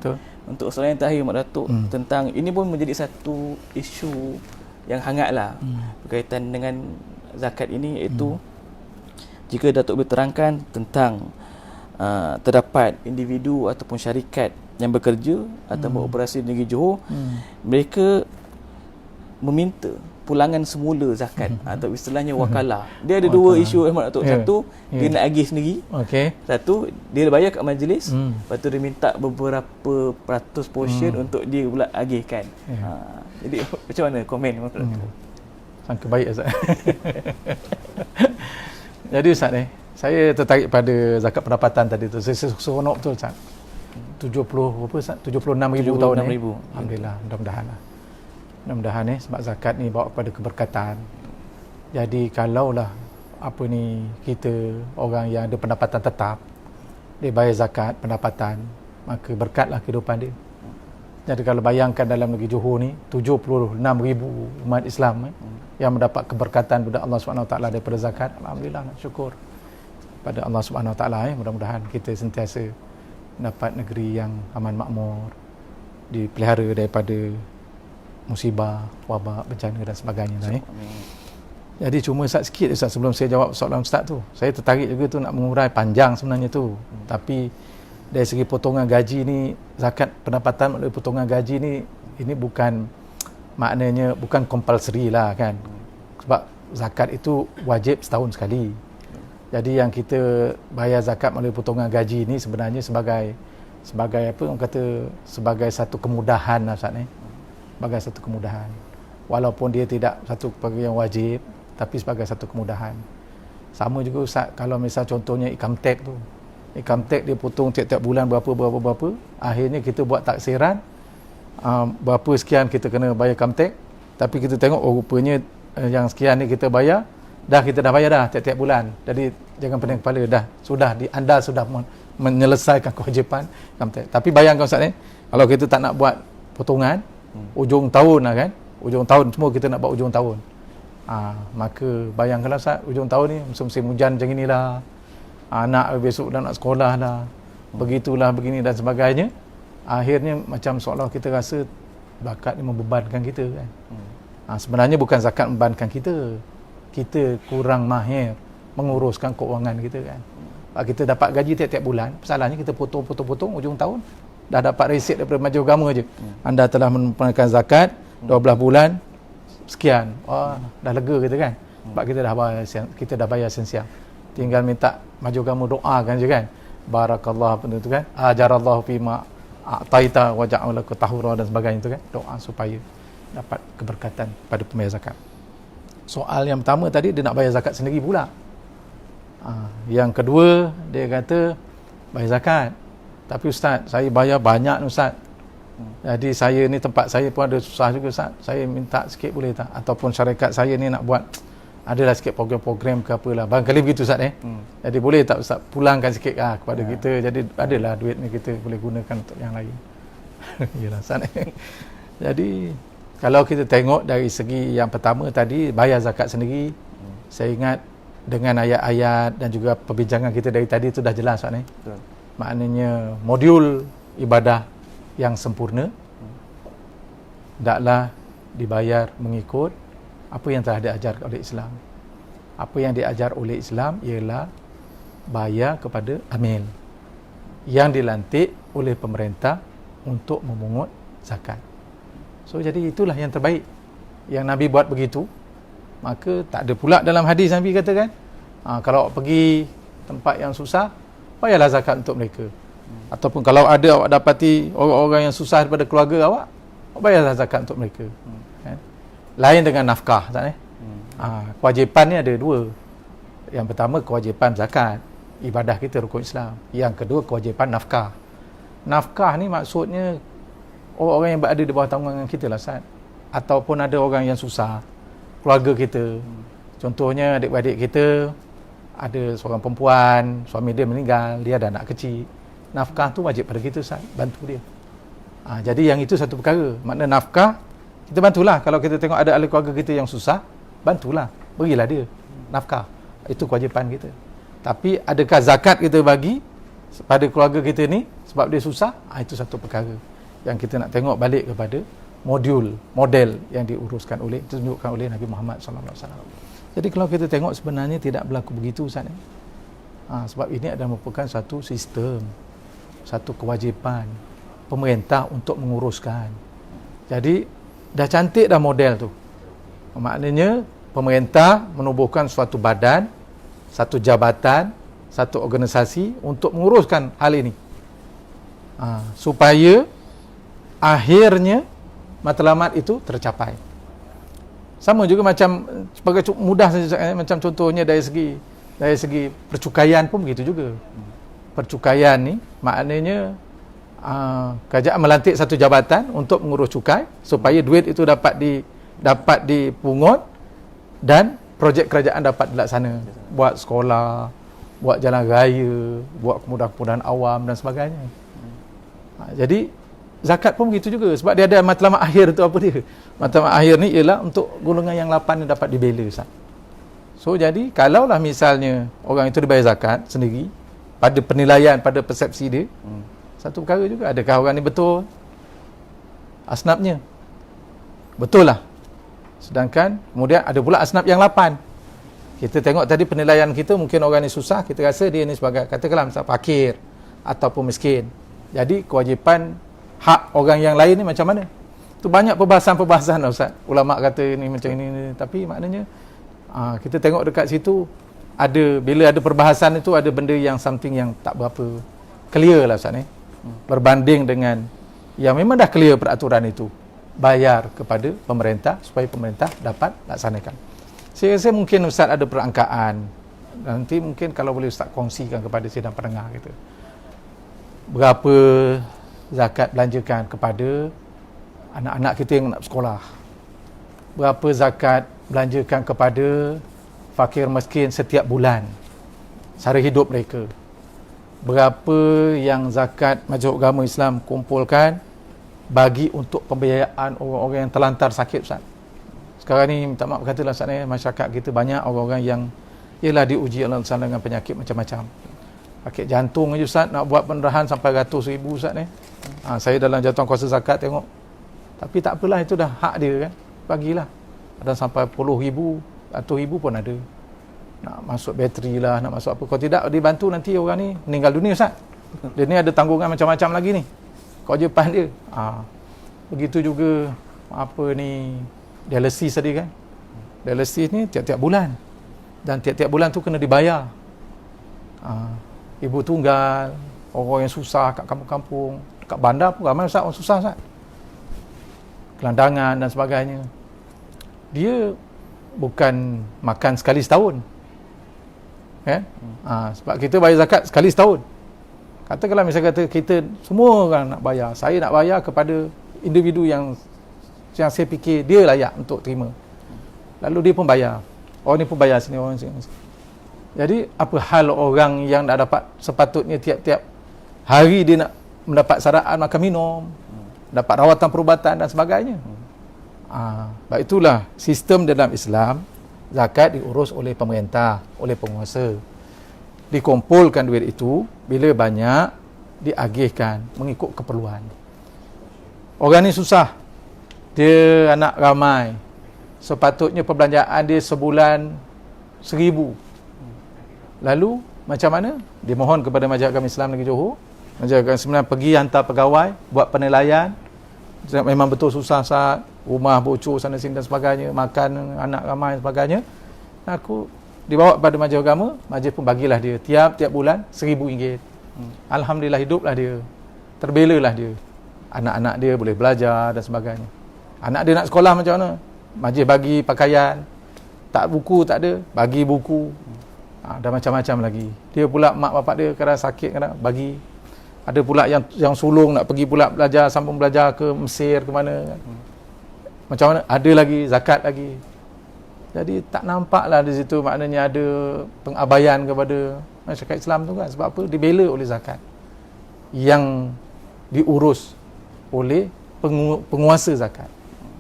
Untuk soalan yang terakhir Mak Datuk, tentang ini pun menjadi satu isu yang hangat lah berkaitan dengan zakat ini, iaitu jika Datuk boleh terangkan tentang terdapat individu ataupun syarikat yang bekerja atau beroperasi di negeri Johor, mereka meminta pulangan semula zakat atau istilahnya wakalah. Dia ada dua isu Mak Datuk. Satu, dia nak agih sendiri. Satu, dia bayar kat majlis, lepas tu dia minta beberapa peratus portion untuk dia pula agihkan. Jadi macam mana komen Mak Datuk? Sangka baik Ustaz. Jadi Ustaz saya tertarik pada zakat pendapatan tadi tu. Saya seronok betul Ustaz. 76,000 tahun ni. Alhamdulillah, mudah-mudahan sebab zakat ni bawa kepada keberkatan. Jadi kalaulah kita orang yang ada pendapatan tetap, dia bayar zakat pendapatan, maka berkatlah kehidupan dia. Jadi kalau bayangkan dalam negeri Johor ni 76,000 umat Islam yang mendapat keberkatan daripada Allah SWT daripada zakat. Alhamdulillah, syukur pada Allah SWT. Mudah-mudahan kita sentiasa dapat negeri yang aman makmur, dipelihara daripada musibah, wabak, bencana dan sebagainya. Jadi cuma Ustaz sikit Ustaz, sebelum saya jawab soalan Ustaz tu, saya tertarik juga tu nak mengurai panjang sebenarnya tu. Tapi dari segi potongan gaji ni, zakat pendapatan melalui potongan gaji ni, ini bukan maknanya bukan compulsory lah kan. Sebab zakat itu wajib setahun sekali. Jadi yang kita bayar zakat melalui potongan gaji ni sebenarnya sebagai apa orang kata, sebagai satu kemudahan lah Ustaz ni. Sebagai satu kemudahan, walaupun dia tidak satu perkara yang wajib, tapi sebagai satu kemudahan. Sama juga Ustaz, kalau misal contohnya income tax tu, income tax dia potong tiap-tiap bulan berapa, akhirnya kita buat taksiran berapa sekian kita kena bayar income tax, tapi kita tengok rupanya yang sekian ni kita bayar, kita dah bayar dah tiap-tiap bulan. Jadi jangan pening kepala, anda sudah menyelesaikan kewajipan income tax. Tapi bayangkan Ustaz kalau kita tak nak buat potongan ujung tahun lah kan, ujung tahun semua kita nak buat ujung tahun, maka bayangkanlah Ustaz, ujung tahun ni musim hujan macam inilah, anak besok dah nak sekolah dah, begitulah begini dan sebagainya. Akhirnya macam seolah kita rasa zakat ni membebankan kita kan. Sebenarnya bukan zakat membebankan kita kurang mahir menguruskan keuangan kita kan. Kita dapat gaji tiap-tiap bulan, masalahnya kita potong ujung tahun, dah dapat resit daripada Majlis Agama je. Anda telah menunaikan zakat 12 bulan sekian. Dah lega kita kan. Sebab kita dah bayar siang. Tinggal minta maju kamu doakan je kan. Barakallah apa tu kan. Ajarallahu fima a'taita wa ja'alaka tahura dan sebagainya tu kan. Doa supaya dapat keberkatan pada pembayar zakat. Soal yang pertama tadi dia nak bayar zakat sendiri pula. Yang kedua dia kata bayar zakat. Tapi ustaz, saya bayar banyak ustaz. Jadi saya ni tempat saya pun ada susah juga ustaz. Saya minta sikit boleh tak? Ataupun syarikat saya ni nak buat adalah sikit program-program ke apalah. Barangkali begitu ustaz Jadi boleh tak ustaz pulangkan sikit kepada kita. Jadi adalah duit ni kita boleh gunakan untuk yang lain. Yalah ustaz. Jadi kalau kita tengok dari segi yang pertama tadi bayar zakat sendiri, saya ingat dengan ayat-ayat dan juga perbincangan kita dari tadi itu dah jelas Pak ni. Maknanya modul ibadah yang sempurna hendaklah dibayar mengikut apa yang telah diajar oleh Islam. Apa yang diajar oleh Islam ialah bayar kepada amil yang dilantik oleh pemerintah untuk memungut zakat. So jadi itulah yang terbaik. Yang Nabi buat begitu, maka tak ada pula dalam hadis Nabi katakan, kalau pergi tempat yang susah, bayarlah zakat untuk mereka. Ataupun kalau ada awak dapati orang-orang yang susah daripada keluarga awak, bayarlah zakat untuk mereka. Lain dengan nafkah, tak? Kewajipan ni ada dua. Yang pertama kewajipan zakat, ibadah kita rukun Islam. Yang kedua kewajipan nafkah. Nafkah ni maksudnya orang-orang yang berada di bawah tanggungan kita lah Ustaz. Ataupun ada orang yang susah, keluarga kita. Contohnya adik-beradik kita, ada seorang perempuan, suami dia meninggal, dia ada anak kecil. Nafkah tu wajib pada kita Ustaz, bantu dia. Jadi yang itu satu perkara. Makna nafkah, kita bantulah. Kalau kita tengok ada ahli keluarga kita yang susah, bantulah, berilah dia nafkah. Itu kewajipan kita. Tapi adakah zakat kita bagi pada keluarga kita ni sebab dia susah? Itu satu perkara yang kita nak tengok balik kepada model yang diuruskan oleh, ditunjukkan oleh Nabi Muhammad SAW. Jadi kalau kita tengok sebenarnya tidak berlaku begitu Ustaz. Sebab ini adalah merupakan satu sistem, satu kewajipan pemerintah untuk menguruskan. Jadi dah cantik dah model tu. Maknanya pemerintah menubuhkan suatu badan, satu jabatan, satu organisasi untuk menguruskan hal ini. Supaya akhirnya matlamat itu tercapai. Sama juga macam sebagai mudah saja, macam contohnya dari segi percukaian pun begitu juga. Percukaian ni maknanya kerajaan melantik satu jabatan untuk mengurus cukai supaya duit itu dapat dipungut dan projek kerajaan dapat dilaksana. Buat sekolah, buat jalan raya, buat kemudahan-kemudahan awam dan sebagainya. Jadi zakat pun begitu juga sebab dia ada matlamat akhir tu. Apa dia? Matlamat akhir ni ialah untuk golongan yang 8 ni dapat dibela Ustaz. So jadi kalaulah misalnya orang itu dibayar zakat sendiri pada penilaian, pada persepsi dia, satu perkara juga, adakah orang ni betul asnafnya? Betul lah. Sedangkan kemudian ada pula asnaf yang 8. Kita tengok tadi penilaian kita, mungkin orang ni susah, kita rasa dia ni sebagai katakanlah misal fakir ataupun miskin. Jadi kewajipan hak orang yang lain ni macam mana? Tu banyak perbahasan Ustaz. Ulama kata ni macam ini, tapi maknanya kita tengok dekat situ bila ada perbahasan itu ada benda yang something yang tak berapa clear lah Ustaz ni. Berbanding dengan yang memang dah clear peraturan itu, bayar kepada pemerintah supaya pemerintah dapat laksanakan. Saya rasa mungkin Ustaz ada perangkaan. Nanti mungkin kalau boleh Ustaz kongsikan kepada sidang pendengar kita. Berapa zakat belanjakan kepada anak-anak kita yang nak sekolah? Berapa zakat belanjakan kepada fakir miskin setiap bulan sara hidup mereka? Berapa yang zakat Majlis Agama Islam kumpulkan bagi untuk pembiayaan orang-orang yang terlantar sakit Ustaz? Sekarang ni minta maaf katalah Ustaz ni, masyarakat kita banyak orang-orang yang ialah diuji Allah SWT dengan penyakit macam-macam. Sakit jantung aja Ustaz, nak buat pendarahan sampai ratus ribu Ustaz ni. Saya dalam jatuhan kuasa zakat tengok. Tapi tak apalah, itu dah hak dia kan. Bagilah. Ada sampai puluh ribu, ratus ribu pun ada. Nak masuk bateri lah, nak masuk apa. Kalau tidak dibantu nanti orang ni meninggal dunia Ustaz. Dia ni ada tanggungan macam-macam lagi ni. Kewajipan dia. Begitu juga apa ni, dialisis tadi kan. Dialisis ni tiap-tiap bulan. Dan tiap-tiap bulan tu kena dibayar. Ibu tunggal, orang yang susah kat kampung-kampung, kat bandar pun ramai Ustaz, orang susah Ustaz. Gelandangan dan sebagainya. Dia bukan makan sekali setahun. Kan? Sebab kita bayar zakat sekali setahun. Katakanlah misalnya kata kita semua orang nak bayar. Saya nak bayar kepada individu yang saya fikir dia layak untuk terima. Lalu dia pun bayar. Orang ni pun bayar sini, orang sini. Jadi apa hal orang yang dah dapat sepatutnya tiap-tiap hari dia nak mendapat sadaan makan minum, dapat rawatan perubatan dan sebagainya. Baik itulah sistem dalam Islam, zakat diurus oleh pemerintah, oleh penguasa. Dikumpulkan duit itu, bila banyak diagihkan mengikut keperluan. Orang ni susah, dia anak ramai, sepatutnya perbelanjaan dia sebulan 1,000. Lalu macam mana? Dia mohon kepada Majlis Agama Islam Negeri Johor. Majlis Agama Islam pergi hantar pegawai, buat penilaian. Memang betul susah saat rumah bocor sana sini dan sebagainya, makan anak ramai dan sebagainya. Aku dibawa kepada Majlis Agama, majlis pun bagilah dia tiap-tiap bulan RM1,000. Alhamdulillah hiduplah dia. Terbelalah dia. Anak-anak dia boleh belajar dan sebagainya. Anak dia nak sekolah macam mana? Majlis bagi pakaian. Tak buku tak ada, bagi buku. Dan macam-macam lagi. Dia pula mak bapak dia kadang sakit, kadang bagi. Ada pula yang sulung nak pergi pula belajar, sambung belajar ke Mesir ke mana. Macam mana? Ada lagi zakat lagi. Jadi tak nampaklah di situ maknanya ada pengabaian kepada masyarakat Islam tu kan. Sebab apa? Dibela oleh zakat yang diurus oleh penguasa zakat.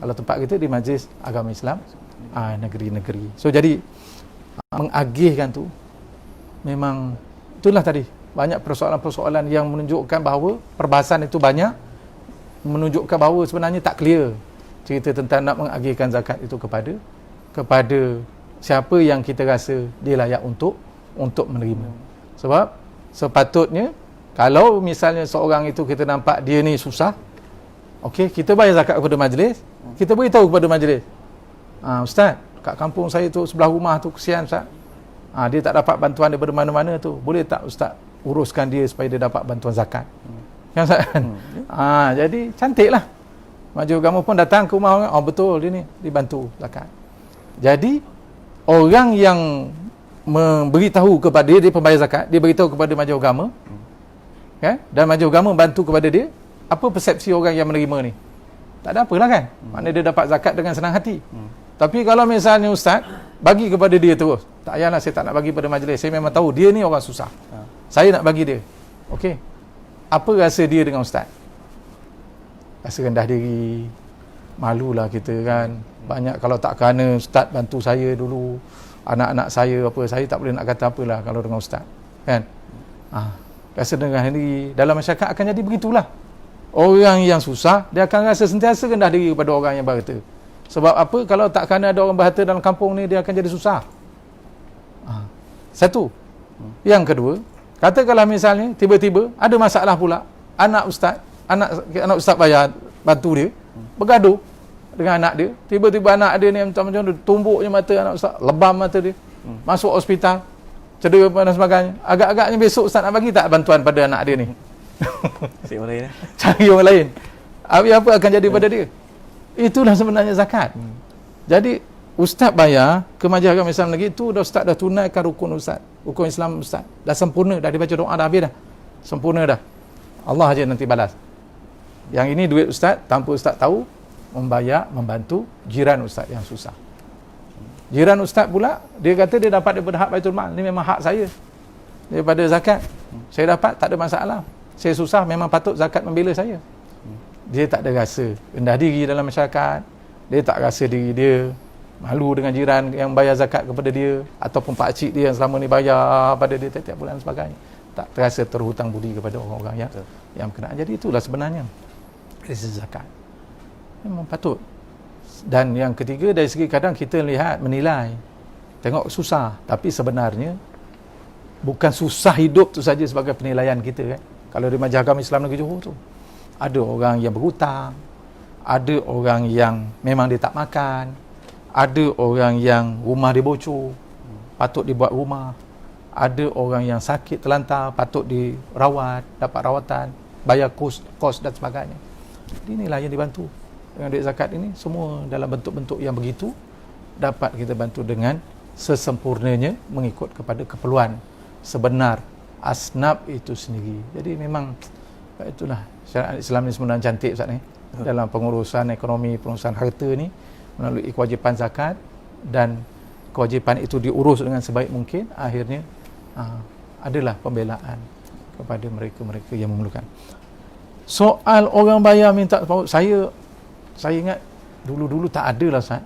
Kalau tempat kita di Majlis Agama Islam negeri-negeri. So jadi mengagihkan tu memang itulah tadi banyak persoalan-persoalan yang menunjukkan bahawa perbahasan itu banyak menunjukkan bahawa sebenarnya tak clear cerita tentang nak mengagihkan zakat itu kepada siapa yang kita rasa dia layak untuk menerima. Sebab sepatutnya kalau misalnya seorang itu kita nampak dia ni susah, okey, kita bayar zakat kepada majlis, kita beritahu kepada majlis, Ustaz, kat kampung saya tu sebelah rumah tu kesian Ustaz, dia tak dapat bantuan daripada mana-mana tu, boleh tak Ustaz uruskan dia supaya dia dapat bantuan zakat? Kan Ustaz? Jadi cantiklah Majlis Agama pun datang ke rumah orang, betul dia ni dibantu zakat. Jadi orang yang memberitahu kepada dia pembayar zakat, dia beritahu kepada Majlis Agama, kan? Dan Majlis Agama bantu kepada dia, apa persepsi orang yang menerima ni? Tak ada apalah kan? Maknanya dia dapat zakat dengan senang hati. Tapi kalau misalnya Ustaz bagi kepada dia terus, tak payahlah saya tak nak bagi pada majlis, saya memang tahu dia ni orang susah, saya nak bagi dia. Okey, apa rasa dia dengan Ustaz? Rasa rendah diri, malulah kita kan. Banyak kalau tak kerana Ustaz bantu saya dulu, anak-anak saya apa, saya tak boleh nak kata apalah kalau dengan Ustaz, kan? Rasa rendah diri dalam masyarakat akan jadi begitulah. Orang yang susah dia akan rasa sentiasa rendah diri kepada orang yang berharta. Sebab apa? Kalau tak kerana ada orang berharta dalam kampung ni, dia akan jadi susah. Satu. Yang kedua, katakanlah misalnya tiba-tiba ada masalah pula, anak ustaz bayar bantu dia, bergaduh dengan anak dia, tiba-tiba anak dia ni macam-macam tumbuknya mata anak ustaz, lebam mata dia, masuk hospital, cedera dan sebagainya. Agak-agaknya besok ustaz nak bagi tak bantuan pada anak dia ni? Cari orang lain. Cari orang lain. Apa akan jadi pada dia? Itulah sebenarnya zakat. Jadi ustaz bayar ke Majlis Agama Islam Negeri itu ustaz dah tunaikan rukun ustaz, rukun Islam ustaz. Dah sempurna, dah dibaca doa dah habis dah. Sempurna dah. Allah aja nanti balas. Yang ini duit ustaz tanpa ustaz tahu, membantu jiran ustaz yang susah. Jiran ustaz pula dia kata dia dapat daripada hak Baitul Mal. Ni memang hak saya. Daripada zakat. Saya dapat, tak ada masalah. Saya susah, memang patut zakat membela saya. Dia tak ada rasa rendah diri dalam masyarakat, dia tak rasa diri dia malu dengan jiran yang bayar zakat kepada dia, ataupun pakcik dia yang selama ni bayar pada dia tiap-tiap bulan dan sebagainya. Tak terasa terhutang budi kepada orang-orang yang berkenaan. Jadi itulah sebenarnya krisis zakat. Memang patut. Dan yang ketiga, dari segi kadang kita menilai, tengok susah, tapi sebenarnya bukan susah hidup tu saja sebagai penilaian kita kan. Kalau di Majlis Agama Islam Negeri Johor tu, ada orang yang berhutang, ada orang yang memang dia tak makan, ada orang yang rumah dia bocor, patut dibuat rumah, ada orang yang sakit terlantar, patut dirawat, dapat rawatan, bayar kos dan sebagainya. Inilah yang dibantu dengan duit zakat ini, semua dalam bentuk-bentuk yang begitu dapat kita bantu dengan sesempurnanya mengikut kepada keperluan sebenar asnaf itu sendiri. Jadi memang itulah syariat Islam ni sebenarnya cantik Ustaz ni, dalam pengurusan ekonomi, pengurusan harta ni melalui kewajipan zakat, dan kewajipan itu diurus dengan sebaik mungkin, akhirnya adalah pembelaan kepada mereka-mereka yang memerlukan. Soal orang bayar minta paut, saya ingat dulu-dulu tak ada lah Ustaz.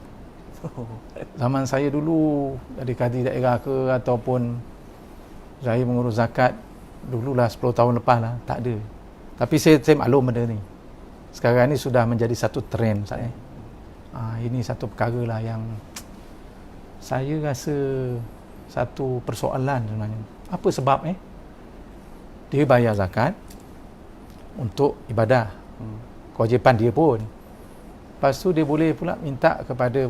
Zaman saya dulu jadi kadi daerah ke, ataupun saya mengurus zakat dululah 10 tahun lepas lah, tak ada. Tapi saya maklum benda ni. Sekarang ni sudah menjadi satu trend Ustaz. Ini satu perkara lah yang saya rasa satu persoalan sebenarnya. Apa sebab dia bayar zakat untuk ibadah, kewajipan dia pun. Lepas tu dia boleh pula minta kepada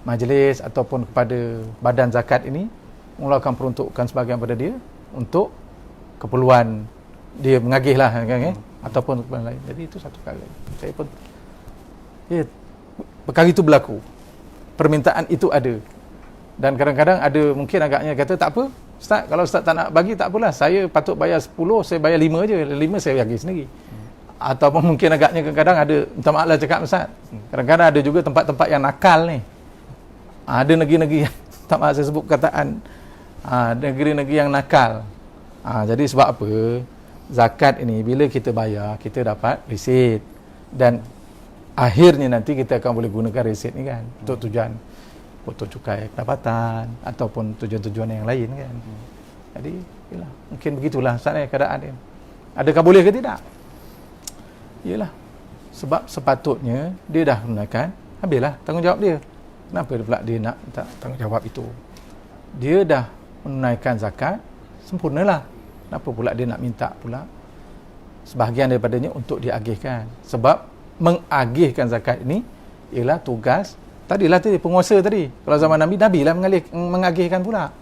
majlis ataupun kepada badan zakat ini mengeluarkan peruntukan sebahagian pada dia untuk keperluan dia mengagih lah kan, ataupun keperluan lain. Jadi itu satu perkara. Saya pun perkara itu berlaku, permintaan itu ada, dan kadang-kadang ada mungkin agaknya kata tak apa Ustaz, kalau Ustaz tak nak bagi tak apalah, saya patut bayar 10, saya bayar 5 je, 5 saya bagi sendiri. Ataupun mungkin agaknya kadang-kadang ada, minta maaf lah cakap Ustaz, kadang-kadang ada juga tempat-tempat yang nakal ni. Ada negeri-negeri yang tak maaf saya sebut perkataan, negeri-negeri yang nakal. Jadi sebab apa, zakat ini bila kita bayar, kita dapat resit, dan akhirnya nanti kita akan boleh gunakan resit ni kan untuk tujuan potong cukai pendapatan ataupun tujuan-tujuan yang lain kan. Jadi yalah, mungkin begitulah Ustaz keadaan dia. Adakah boleh ke tidak? Yalah, sebab sepatutnya dia dah gunakan, habislah tanggungjawab dia. Kenapa pula dia nak minta tanggungjawab itu? Dia dah menunaikan zakat, sempurnalah. Kenapa pula dia nak minta pula sebahagian daripadanya untuk diagihkan? Sebab mengagihkan zakat ini ialah tugas tadilah penguasa tadi. Kalau zaman Nabi lah mengagihkan pula.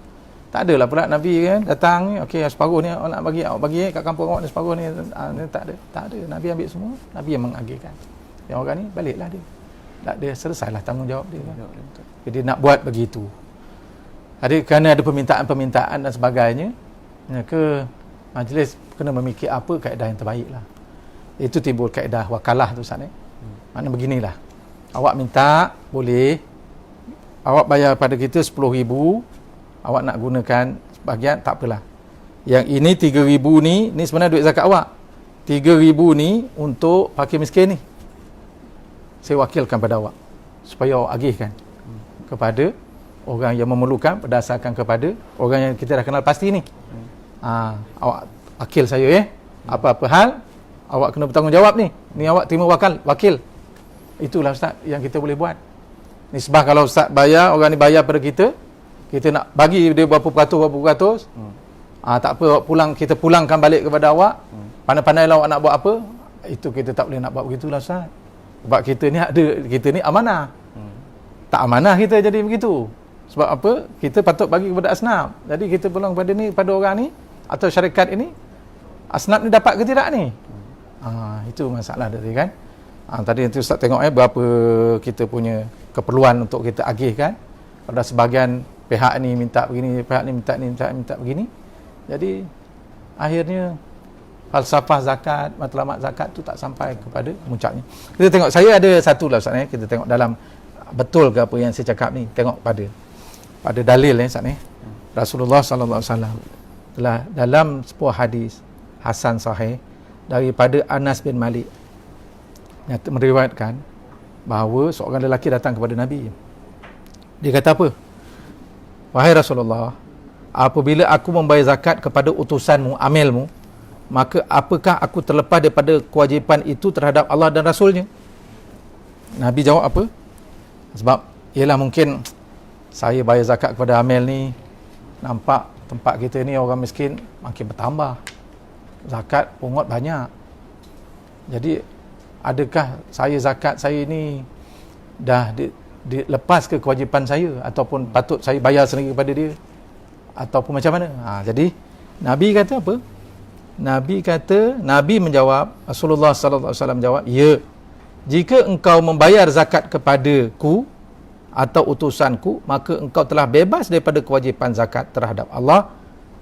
Tak adalah pula Nabi kan datang ni, okey separuh ni awak nak bagi, awak bagi kat kampung awak ni separuh ni, tak ada. Nabi ambil semua, Nabi yang mengagihkan. Yang orang ni baliklah dia. Tak dia selesailah tanggungjawab dia kan. Jadi nak buat begitu. Kerana ada permintaan-permintaan dan sebagainya, ke majlis kena memikir apa kaedah yang terbaik lah. Itu timbul kaedah wakalah tu Ustaz ni. Maknanya beginilah, awak minta boleh, awak bayar pada kita 10,000, awak nak gunakan sebahagian tak apalah. Yang ini 3,000 ni sebenarnya duit zakat awak. 3,000 ni untuk fakir miskin ni, saya wakilkan pada awak supaya awak agihkan kepada orang yang memerlukan berdasarkan kepada orang yang kita dah kenal pasti ni. Awak wakil saya apa-apa hal awak kena bertanggungjawab ni awak terima wakil. Itulah Ustaz yang kita boleh buat. Nisbah kalau Ustaz bayar, orang ni bayar pada kita nak bagi dia berapa peratus, tak apa, awak kita pulangkan balik kepada awak. Pandai-pandailah awak nak buat apa, itu kita tak boleh nak buat begitulah Ustaz. Sebab kita ni amanah. Tak amanah kita jadi begitu. Sebab apa? Kita patut bagi kepada asnaf. Jadi kita pulang pada orang ni atau syarikat ini, asnaf ni dapat ke tidak ni? Itu masalah tadi kan. Tadi nanti Ustaz tengok berapa kita punya keperluan untuk kita agihkan. Pada sebahagian pihak ni minta begini, pihak ni minta begini. Jadi akhirnya falsafah zakat, matlamat zakat tu tak sampai kepada puncaknya. Kita tengok, saya ada satu lah Ustaz kita tengok dalam betul ke apa yang saya cakap ni. Tengok pada dalil Ustaz Rasulullah sallallahu alaihi wasallam telah dalam sebuah hadis hasan sahih daripada Anas bin Malik yang meriwayatkan bahawa seorang lelaki datang kepada Nabi. Dia kata apa? Wahai Rasulullah, apabila aku membayar zakat kepada utusanmu, amilmu, maka apakah aku terlepas daripada kewajipan itu terhadap Allah dan Rasulnya? Nabi jawab apa? Sebab ialah mungkin saya bayar zakat kepada amil ni, nampak tempat kita ni orang miskin makin bertambah, zakat pungut banyak, jadi adakah saya zakat saya ni dah lepas ke kewajipan saya, ataupun patut saya bayar sendiri kepada dia, ataupun macam mana. Jadi Nabi kata apa? Nabi menjawab, Rasulullah sallallahu alaihi wasallam menjawab, ya, jika engkau membayar zakat kepadaku atau utusanku, maka engkau telah bebas daripada kewajipan zakat terhadap Allah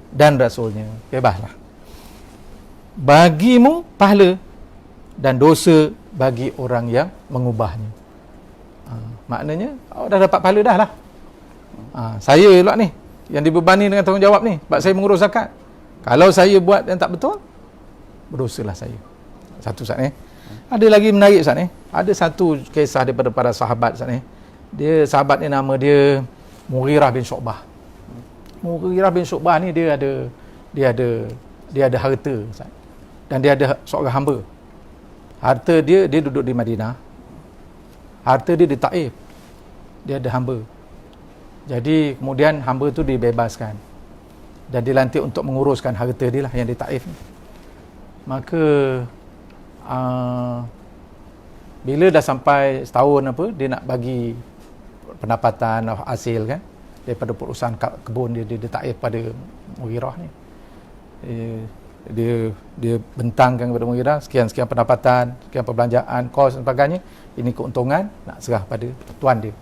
dan Rasulnya. Bebaslah. Bagimu pahala dan dosa bagi orang yang mengubahnya. Maknanya dah dapat pahala dah lah. Saya pula ni yang dibebani dengan tanggungjawab ni, sebab saya mengurus zakat. Kalau saya buat yang tak betul, berdosalah saya. Satu Ustaz ni. Ada lagi menarik Ustaz ni. Ada satu kisah daripada para sahabat Ustaz ni. Dia sahabat ni nama dia Mughirah bin Syu'bah. Mughirah bin Syu'bah ni dia ada harta Ustaz. Dan dia ada seorang hamba. Harta dia duduk di Madinah. Harta dia di Taif. Dia ada hamba. Jadi kemudian hamba tu dibebaskan dan dilantik untuk menguruskan harta dia lah yang di Taif ni. Maka bila dah sampai setahun dia nak bagi pendapatan hasil kan daripada perusahaan kebun dia di Taif pada Mughirah ni. Dia bentangkan kepada Mughirah sekian pendapatan, sekian perbelanjaan, kos dan sebagainya, ini keuntungan nak serah pada tuan dia.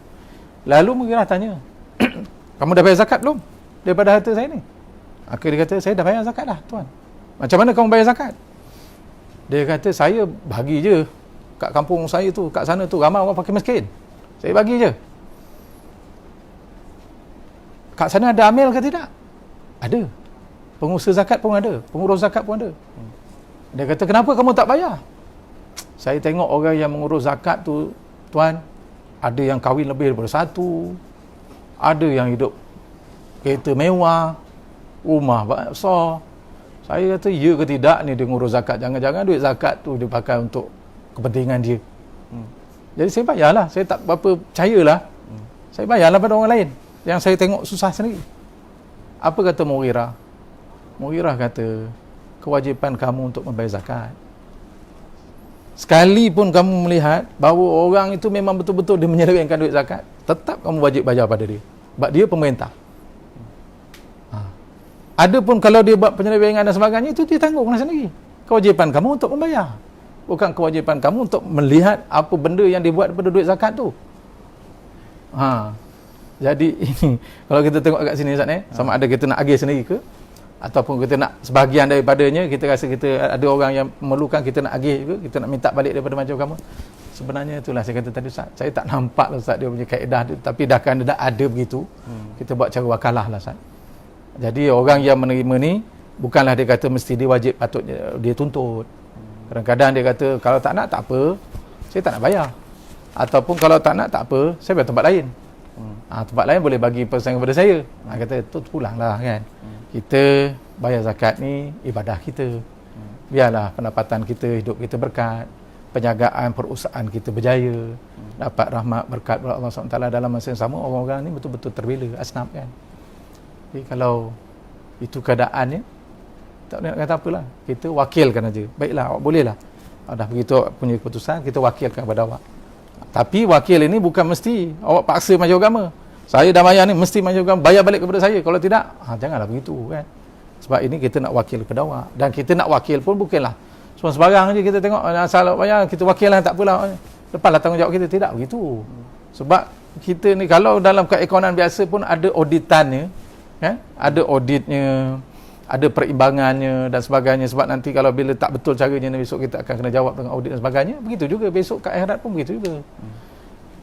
Lalu Mughirah tanya, kamu dah bayar zakat belum daripada harta saya ni? Maka dia kata, saya dah bayar zakat dah tuan. Macam mana kamu bayar zakat? Dia kata, saya bagi je kat kampung saya tu, kat sana tu ramai orang fakir miskin, saya bagi je. Kat sana ada amil ke tidak? Ada. Pengusaha zakat pun ada, pengurus zakat pun ada. Dia kata, kenapa kamu tak bayar? Saya tengok orang yang mengurus zakat tu tuan, ada yang kahwin lebih daripada satu, ada yang hidup kereta mewah, rumah besar. Saya kata, ya ke tidak ni dia ngurus zakat? Jangan-jangan duit zakat tu dia pakai untuk kepentingan dia. Jadi saya bayarlah, saya tak berapa percayalah. Saya bayarlah pada orang lain yang saya tengok susah sendiri. Apa kata Mughirah? Mughirah kata, kewajipan kamu untuk membayar zakat. Sekalipun kamu melihat bahawa orang itu memang betul-betul dia menyelewengkan duit zakat, tetap kamu wajib bayar pada dia. Sebab dia pemerintah. Adapun kalau dia buat penyelewengan dan sebagainya, itu dia tanggunglah sendiri. Kewajipan kamu untuk membayar, bukan kewajipan kamu untuk melihat apa benda yang dibuat daripada duit zakat tu. Jadi ini kalau kita tengok kat sini Ustaz sama ada kita nak agih sendiri ke, ataupun kita nak sebahagian daripadanya, kita rasa kita ada orang yang memerlukan, kita nak agih juga, kita nak minta balik daripada majlis agama. Sebenarnya itulah saya kata tadi Ustaz, saya tak nampak lah Ustaz dia punya kaedah dia, tapi dah kan dah ada begitu, kita buat cara wakalah lah Ustaz. Jadi orang yang menerima ni bukanlah dia kata mesti dia wajib patut dia tuntut. Kadang-kadang dia kata kalau tak nak tak apa, saya tak nak bayar. Ataupun kalau tak nak tak apa, saya bayar tempat lain. Tempat lain boleh bagi persen kepada saya. Kata tu pulanglah kan. Kita bayar zakat ni ibadah kita. Biarlah pendapatan kita, hidup kita berkat, penjagaan perusahaan kita berjaya, dapat rahmat berkat Allah SWT. Dalam masa yang sama orang-orang ni betul-betul terbela, asnaf kan. Jadi kalau itu keadaannya, tak boleh nak kata apalah, kita wakilkan aja. Baiklah, awak bolehlah, dah begitu awak punya keputusan, kita wakilkan kepada awak. Tapi wakil ini bukan mesti awak paksa majlis agama. Saya dah bayar ni, mesti majlis agama bayar balik kepada saya. Kalau tidak, janganlah begitu kan. Sebab ini kita nak wakil kepada awak. Dan kita nak wakil pun bukanlah semua sebarang je kita tengok, asal awak bayar, kita wakil lah, tak apalah, lepaslah tanggungjawab kita. Tidak begitu. Sebab kita ni kalau dalam keekonomian biasa pun ada auditannya, kan? Ada auditnya, ada perimbangannya dan sebagainya. Sebab nanti kalau bila tak betul caranya, besok kita akan kena jawab dengan audit dan sebagainya. Begitu juga besok kat akhirat pun begitu juga.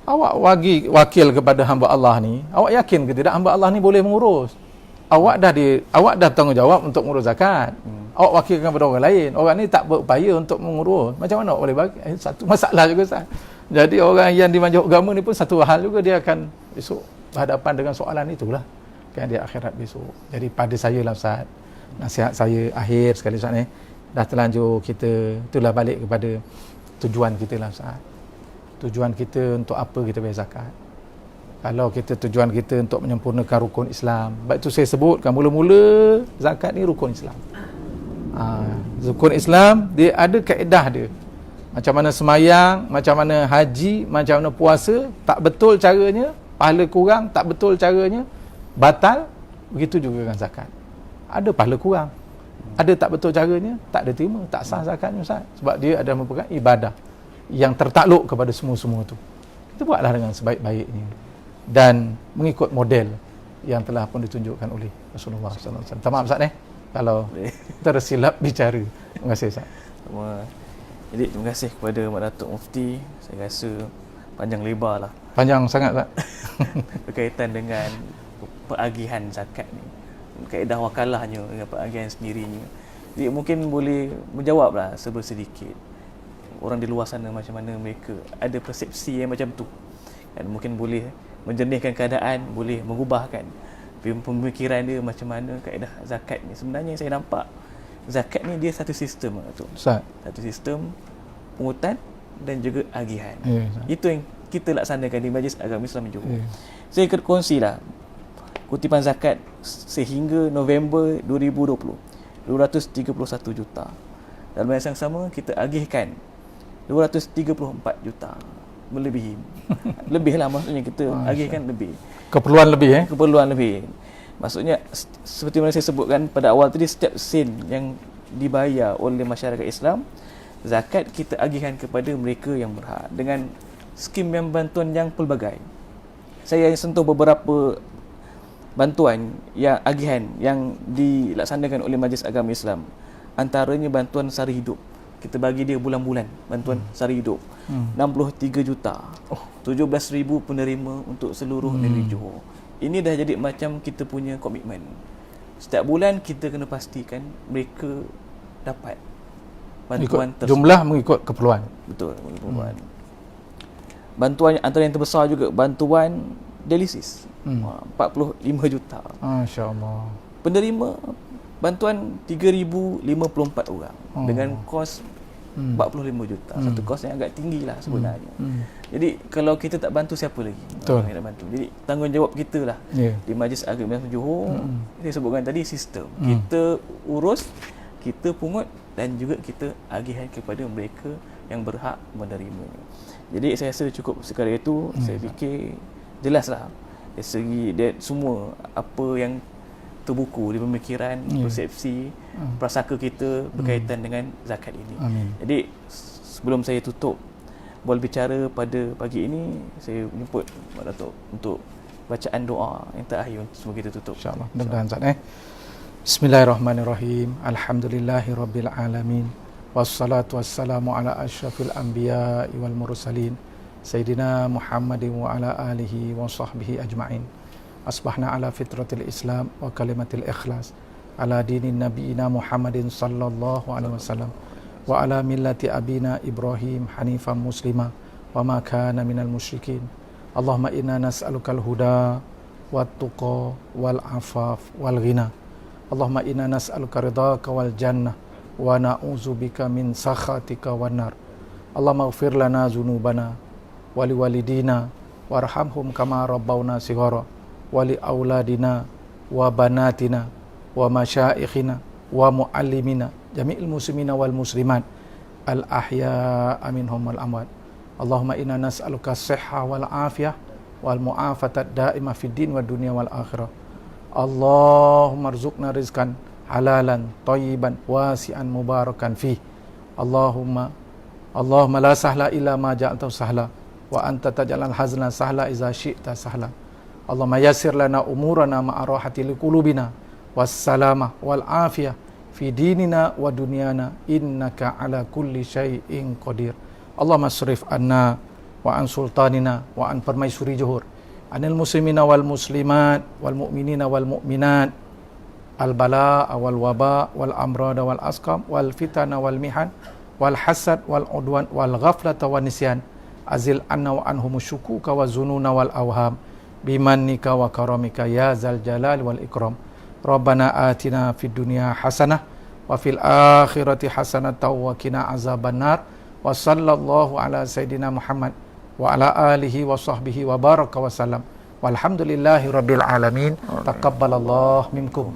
Awak wakil kepada hamba Allah ni, awak yakin ke tidak hamba Allah ni boleh mengurus? Awak dah bertanggungjawab untuk mengurus zakat. Awak wakilkan kepada orang lain. Orang ni tak berupaya untuk mengurus. Macam mana awak boleh bagi? Satu masalah juga Ustaz. Jadi orang yang di majlis agama ni pun satu hal juga, dia akan besok berhadapan dengan soalan itulah kan di akhirat besok. Jadi pada saya lah Ustaz, nasihat saya akhir sekali Ustaz ni, dah terlanjur kita itulah balik kepada tujuan kita lah Ustaz. Tujuan kita untuk apa kita bayar zakat? Kalau kita tujuan kita untuk menyempurnakan rukun Islam, sebab itu saya sebutkan mula-mula zakat ni rukun Islam. Rukun Islam dia ada kaedah dia. Macam mana semayang, macam mana haji, macam mana puasa, tak betul caranya, pahala kurang, tak betul caranya, batal. Begitu juga dengan zakat. Ada pahala kurang, ada tak betul caranya, tak ada terima, tak sah zakatnya Ustaz. Sebab dia adalah merupakan ibadah yang tertakluk kepada semua-semua tu. Kita buatlah dengan sebaik-baiknya dan mengikut model yang telah pun ditunjukkan oleh Rasulullah SAW. Minta maaf Ustaz kalau tersilap bicara. Terima kasih Ustaz. Jadi terima kasih kepada Mak Datuk Mufti. Saya rasa panjang lebar lah. Panjang sangat Ustaz. Berkaitan dengan peragihan zakat ni. Kaedah wakalahnya dengan peragihan sendirinya. Jadi mungkin boleh menjawab lah sedikit. Orang di luar sana macam mana mereka ada persepsi yang macam tu. Dan mungkin boleh menjernihkan keadaan, boleh mengubahkan pemikiran dia macam mana kaedah zakat ni. Sebenarnya saya nampak zakat ni dia satu sistem tu. Satu sistem pungutan dan juga agihan. Itu yang kita laksanakan di Majlis Agama Islam Johor. Saya kongsilah kutipan zakat sehingga November 2020 231 juta. Dalam masa yang sama kita agihkan 234 juta, melebihi. Lebihlah maksudnya kita agihkan lebih. Keperluan lebih. Maksudnya seperti mana saya sebutkan pada awal tadi, setiap sen yang dibayar oleh masyarakat Islam, zakat kita agihkan kepada mereka yang berhak dengan skim yang bantuan yang pelbagai. Saya sentuh beberapa bantuan yang agihan yang dilaksanakan oleh Majlis Agama Islam. Antaranya bantuan sara hidup. Kita bagi dia bulan-bulan bantuan sara hidup. 63 juta. 17,000 penerima untuk seluruh negeri Johor. Ini dah jadi macam kita punya komitmen. Setiap bulan kita kena pastikan mereka dapat bantuan tersebut. Jumlah mengikut keperluan. Betul, mengikut keperluan. Bantuan antara yang terbesar juga bantuan dialisis. 45 juta. Masya-Allah. Penerima bantuan 3,054 orang dengan kos 45 juta. Satu kos yang agak tinggi lah sebenarnya. Jadi kalau kita tak bantu, siapa lagi yang nak bantu? Jadi tanggungjawab kita lah di Majlis Agama Islam Johor. Saya sebutkan tadi sistem. Kita urus, kita pungut dan juga kita agihkan kepada mereka yang berhak menerimanya. Jadi saya rasa cukup sekadar itu. Saya fikir jelaslah dari segi semua apa yang terbuku di pemikiran, persepsi, prasangka kita berkaitan dengan zakat ini. Jadi sebelum saya tutup bola bicara pada pagi ini, saya menyebut Mak Datuk untuk bacaan doa yang terakhir sebelum kita tutup. InsyaAllah. Mudah-mudahan Ustaz. Bismillahirrahmanirrahim. Alhamdulillahirabbil alamin. Wassalatu wassalamu ala asyrafil anbiya'i wal mursalin. Sayyidina Muhammadin wa ala alihi wa sahbihi ajma'in. Asbahna ala fitratil Islam wa kalimatil ikhlas ala dinin nabiyina Muhammadin sallallahu alaihi wasallam wa ala millati abina Ibrahim hanifan muslima wa ma kana minal musyrikin. Allahumma inna nas'alukal huda wat tuqa wal afaf wal ghina. Allahumma inna nas'aluka ridhaka wal jannah wa na'udzubika min sakhatika wan nar. Allahumma ighfir lana dzunubana wa liwalidina warhamhum kama rabbawna shighara wali auladina wa banatina wa masyaikhina wa muallimina jami'il muslimina wal muslimat al ahya'a minhum wal amwat. Allahumma inna nas'aluka as-sihha wal afiyah wal mu'afata da'imah fid din wad dunya wal akhirah. Allahumma rzuqna rizqan halalan thayyiban wasi'an mubarakan fi. Allahumma la sahla illa ma ja'altahu sahla wa anta taj'alal hazna sahla iza syi'ta sahla. Allahumma yassir lana umurana ma'arahati liqulubina wassalamah wal afiyah fi dinina wa dunyana innaka ala kulli syai'in qadir. Allahumma asrif anna wa an sultanina wa an permaisuri Johor anil muslimina wal muslimat wal mu'minina wal mu'minat al bala wal waba wal amrada wal asqam wal fitana wal mihan wal hasad wal udwan wal ghaflata wan nisyan. Azil anna wa anhum syukuka wa zununa wal awham bimannika wa karamika ya zal jalal wal ikram. Rabbana atina fid dunya hasanah wa fil akhirati hasanatan wa qina azabannar. Wa sallallahu ala sayidina Muhammad wa ala alihi wa sahbihi wa baraka wa salam. Walhamdulillahi rabbil alamin. Taqabbalallahu minkum.